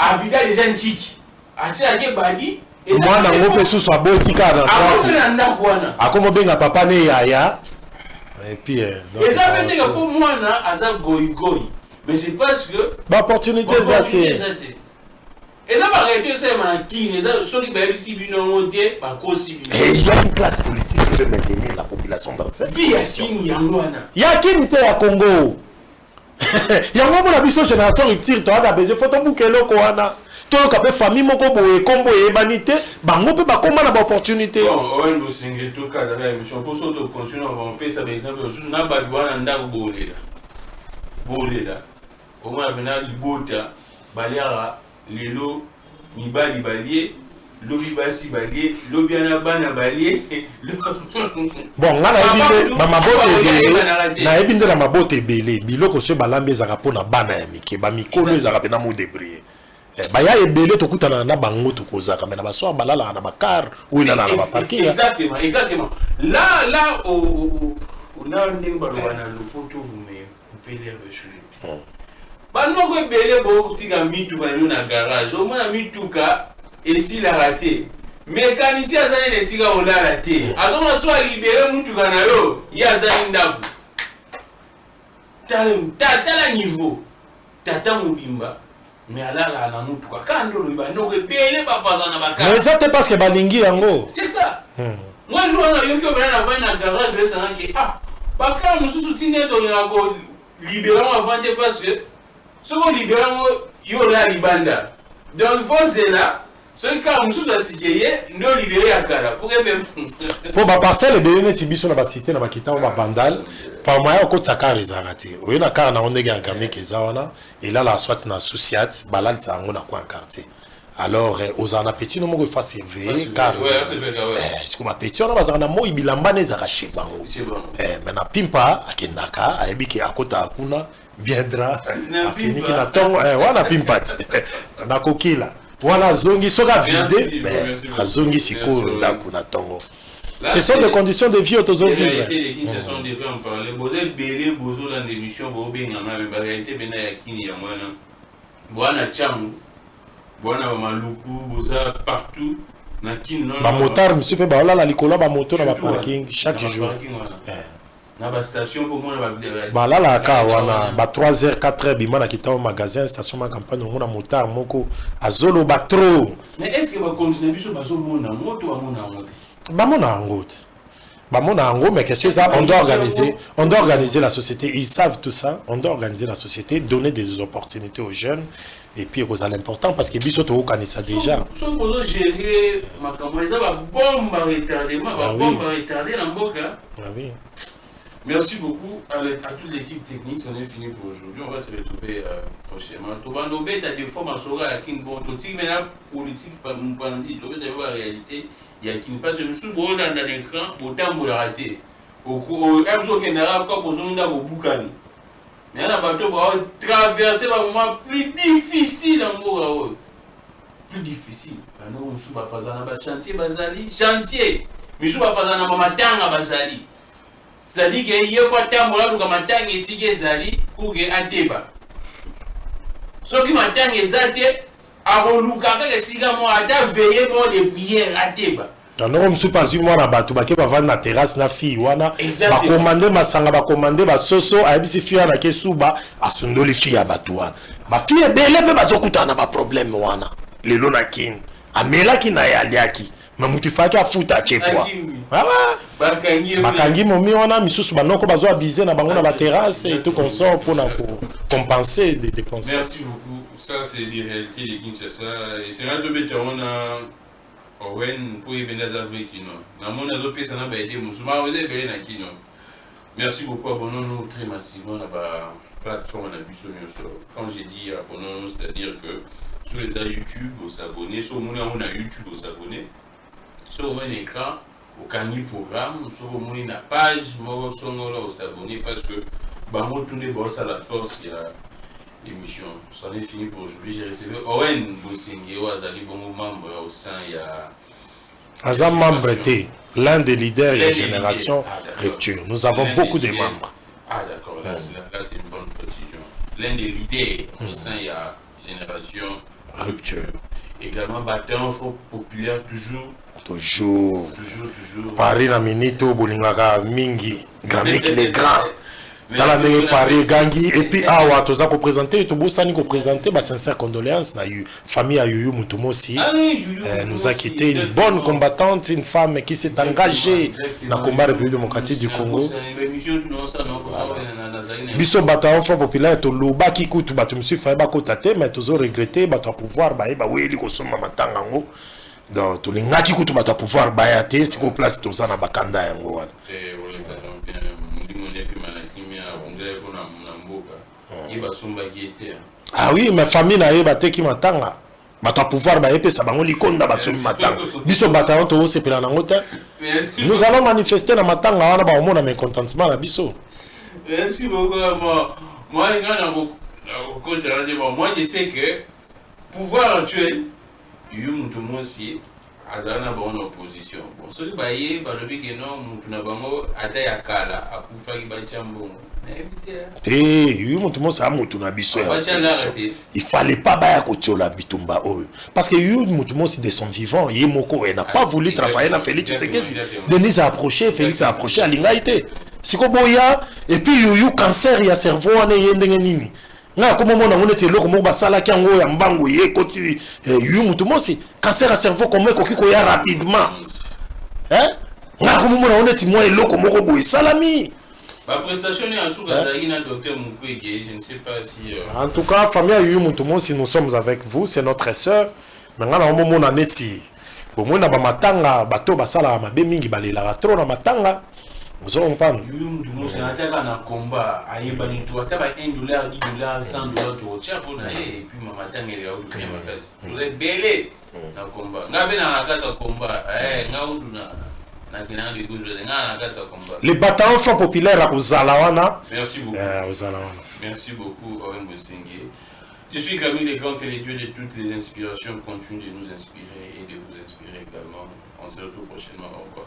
Speaker 1: avida déjà nchiki atia ke badi
Speaker 2: mwana ngope susu abotika na akomo benga papa ne yaya et puis
Speaker 1: et ça veut dire que pour mwana aza goigoi mais c'est parce que
Speaker 2: l'opportunité
Speaker 1: et ça va arrêter ça manakine ça ceux qui baby si bino monter ba kosi bino
Speaker 2: et il y a une classe politique qui veut maintenir la population dans cette
Speaker 1: situation
Speaker 2: il y a qui n'était à Congo il y a vraiment la biso génération rupture toi a besoin photo bukelo ko wana to ka pe famille moko boye kombo yebanité bango pe bakoma na ba opportunité
Speaker 1: bon on vous single tout cas dans la émission pour sauto continuer on peut ça par exemple sous na ba bwana ndako bolela au moins bena libota baliara lelo mibali balie lobi basi balie lobi ana bana balie
Speaker 2: bon ngana ebinde ba mabote ebele na ebinde na mabote ebele biloko so balambe ezaka pona bana ya mike ba mikolo ezaka pena mo débrouiller ba ya ebele tokutana na bango tokozaka mais na basoir balala na bakar ou na ba parking
Speaker 1: exactement là on a ndenge balwana lopoto mais couper les banoko ebele botika mituka na na garage au moins mituka esila raté mécanicien azali lesika olala te azona soit libérer mutuka na yo yazali ndako tala niveau tata mobimba mais alala na mutuka kando loba ndoko ebele bafazana bakara
Speaker 2: mais ça te parce que balingi yango
Speaker 1: c'est ça moi je vois na yo ko na va na garage besa naki bakara mususu tineto ngako libérer avant parce que ce qu'on libère yo la libanda donc il faut c'est là ce cas mususu asikeye ndo libérer akara pour que
Speaker 2: pour ba parcelle ebele neti biso na ba cité na ba kitao ba bandal pa moya ko tsaka rezarati oyo na car na ondege ngame kezawana et là la soit na souciat balal sango na kwa quartier alors aux en appétit no moko fa servir car c'est comme appétit on bazana mo ibilamba ne zaka shebango mais na pimpa akendaka ayebiki akota akuna viendra afini ki na tongo wana pimpat na kokila wana zongi soka vide mais azongi sikuru ndako na tongo. Ce sont des conditions de vie autour de vivre.
Speaker 1: Ce sont des gens parler bodé béré bozo dans l'émission bobé ngama mais réalité bena yakini ya mwana bwana chamu bwana maluku boza partout na kin non
Speaker 2: ba motard monsieur pe ba la likolo ba moto na ba parking chaque jour
Speaker 1: na ba station pour moi
Speaker 2: ba la ka wana ba 3h 4h bima na kitao magasin station ma campagne on a motard moko azolo ba trop
Speaker 1: mais est-ce que va continuer biso bazo mona moto wa mona moto
Speaker 2: ba mona ngote ba mona ngo mais qu'est-ce que ça on doit organiser la société, ils savent tout ça, on doit organiser la société, donner des opportunités aux jeunes et puis aux l'important parce que biso to connaît ça déjà
Speaker 1: so pour gérer ma campagne ba bombe retardée ba bombe retardée na mboka.
Speaker 2: Oui.
Speaker 1: Merci beaucoup à toute l'équipe technique. On est fini pour aujourd'hui. On va se retrouver prochainement. Tobando Bet a des formes à Sora à Kinbon. Totik maintenant politique par mon parti. Tu veux la réalité. Il y a qui passe le sous dans l'écran. Autant vous le rater. Au Amso Kenara encore pour son au Boukani. Mais on a bateau pour traverser un moment plus difficile en Moura. Plus difficile. Nous sommes pas faisant un chantier Bazali. Chantier. Mais nous sommes pas faisant un matanga Bazali. C'est-à-dire qu'il y a fois tambola pour matanga ici que Zali pour que ateba. Ce qui matanga ezate a roluka que siga moi ata veiller moi de prière ateba.
Speaker 2: Non, je suis pas sûr moi na bato ba ke ba vana terrasse na fille wana ba commander masanga ba commander ba soso a bisi fille na ke suba asundoli fille ya bato wana. Ba fille bele pe bazokuta na ba problème wana. Lelo na kin. Amela ki na yaliaki. Mais mutifaki afuta chepwa. Bakangi momi wana misusu banoko bazo abiser na bango na ba terrasse et tout comme ça pour compenser des dépenses.
Speaker 1: Merci beaucoup. Ça c'est les réalités de Kinshasa et c'est un peu bête on a Owen pour y venir d'Afrique non. Na mona zo pesa na ba aider musuma vous avez na kino. Merci beaucoup abonnons-nous très massivement na ba plateforme na biso nyonso. Quand j'ai dit abonnons-nous c'est-à-dire que sur les YouTube vous s'abonner, sur mon YouTube vous s'abonner. Sur mon écran au Kani programme, sur mon page, moi au s'abonner parce que bango tous les boss à la force il y a émission. C'en est fini pour aujourd'hui. J'ai reçu Owen Bosingeo Azali bon membre au sein il y a
Speaker 2: Azam membre T, l'un des leaders de la génération Rupture. Nous avons beaucoup de membres.
Speaker 1: Ah d'accord, là c'est une bonne précision. L'un des leaders au sein il y a génération rupture. Également, battant Front Populaire, toujours.
Speaker 2: Paris na minito bolingaka mingi Gramic les grands. Dans la Paris gangi et puis awa toza ko présenter to bosani ko présenter ba sincère condoléances na famille à Yuyu Mutumosi. Nous a quitté une bonne combattante, une femme qui s'est engagée dans le combat République démocratique du Congo. Biso bataillon Front Populaire to loba ki kutu batu monsieur Faiba kotate mais tozo regretter bato pouvoir ba eba weli ko soma matanga ngo. Donc tous les gens qui coûtent à pouvoir bailler c'est qu'on place tout ça dans bakanda yango wana. Ah oui, ma famille na yeba te ki matanga. Bato pouvoir bailler ça bango likonda basumi matanga. Biso bataillon to se pela nango te. Nous allons manifester na matanga wana ba omona mécontentement na biso.
Speaker 1: Merci beaucoup. Moi je sais que pouvoir actuel Yuyu Mutumosi azana ba en opposition. Bon, so baye ba lobi que non mutuna bango ata ya kala akufa ki ba chambo.
Speaker 2: Yuyu Mutumosi a mutuna biso ya. Il fallait pas baya ko tiola bitumba oyo. Parce que Yuyu Mutumosi de son vivant, Yemoko n'a pas voulu travailler na Félix Tshisekedi. Denis a approché, Félix a approché, alinga été. Siko boya et puis Yuyu cancer ya cerveau ane yendenge nini. Na comme on a monté le comme basala ki ngo ya mbango ye koti Yuyu Mutumosi cancer à cerveau comme ko ya rapidement hein na comme on a monté moi eloko moko boye salami
Speaker 1: ba prestation ni asuka za ina docteur Mukwege je ne sais pas si
Speaker 2: en tout cas famille Yuyu Mutumosi nous sommes avec vous c'est notre sœur maintenant na moment on a neti bon moi na ba matanga bato basala mabe mingi balela trop na matanga. Vous avez compris?
Speaker 1: Yuyu Mutumosi nataka na combat ayebani tu ataba $1 $10 $100 tu ocha pona et puis mama tangeli ya udu nyama kazi vous êtes belé na combat ngabe na nakata combat nga udu na kinanga de gauche nga nakata combat
Speaker 2: les bataillons Front Populaire aux Alawana.
Speaker 1: Merci beaucoup
Speaker 2: aux Alawana.
Speaker 1: Merci beaucoup Owen Bosengue. Je suis Camille Legrand, que les dieux de toutes les inspirations continuent de nous inspirer et de vous inspirer également. On se retrouve prochainement. Au revoir.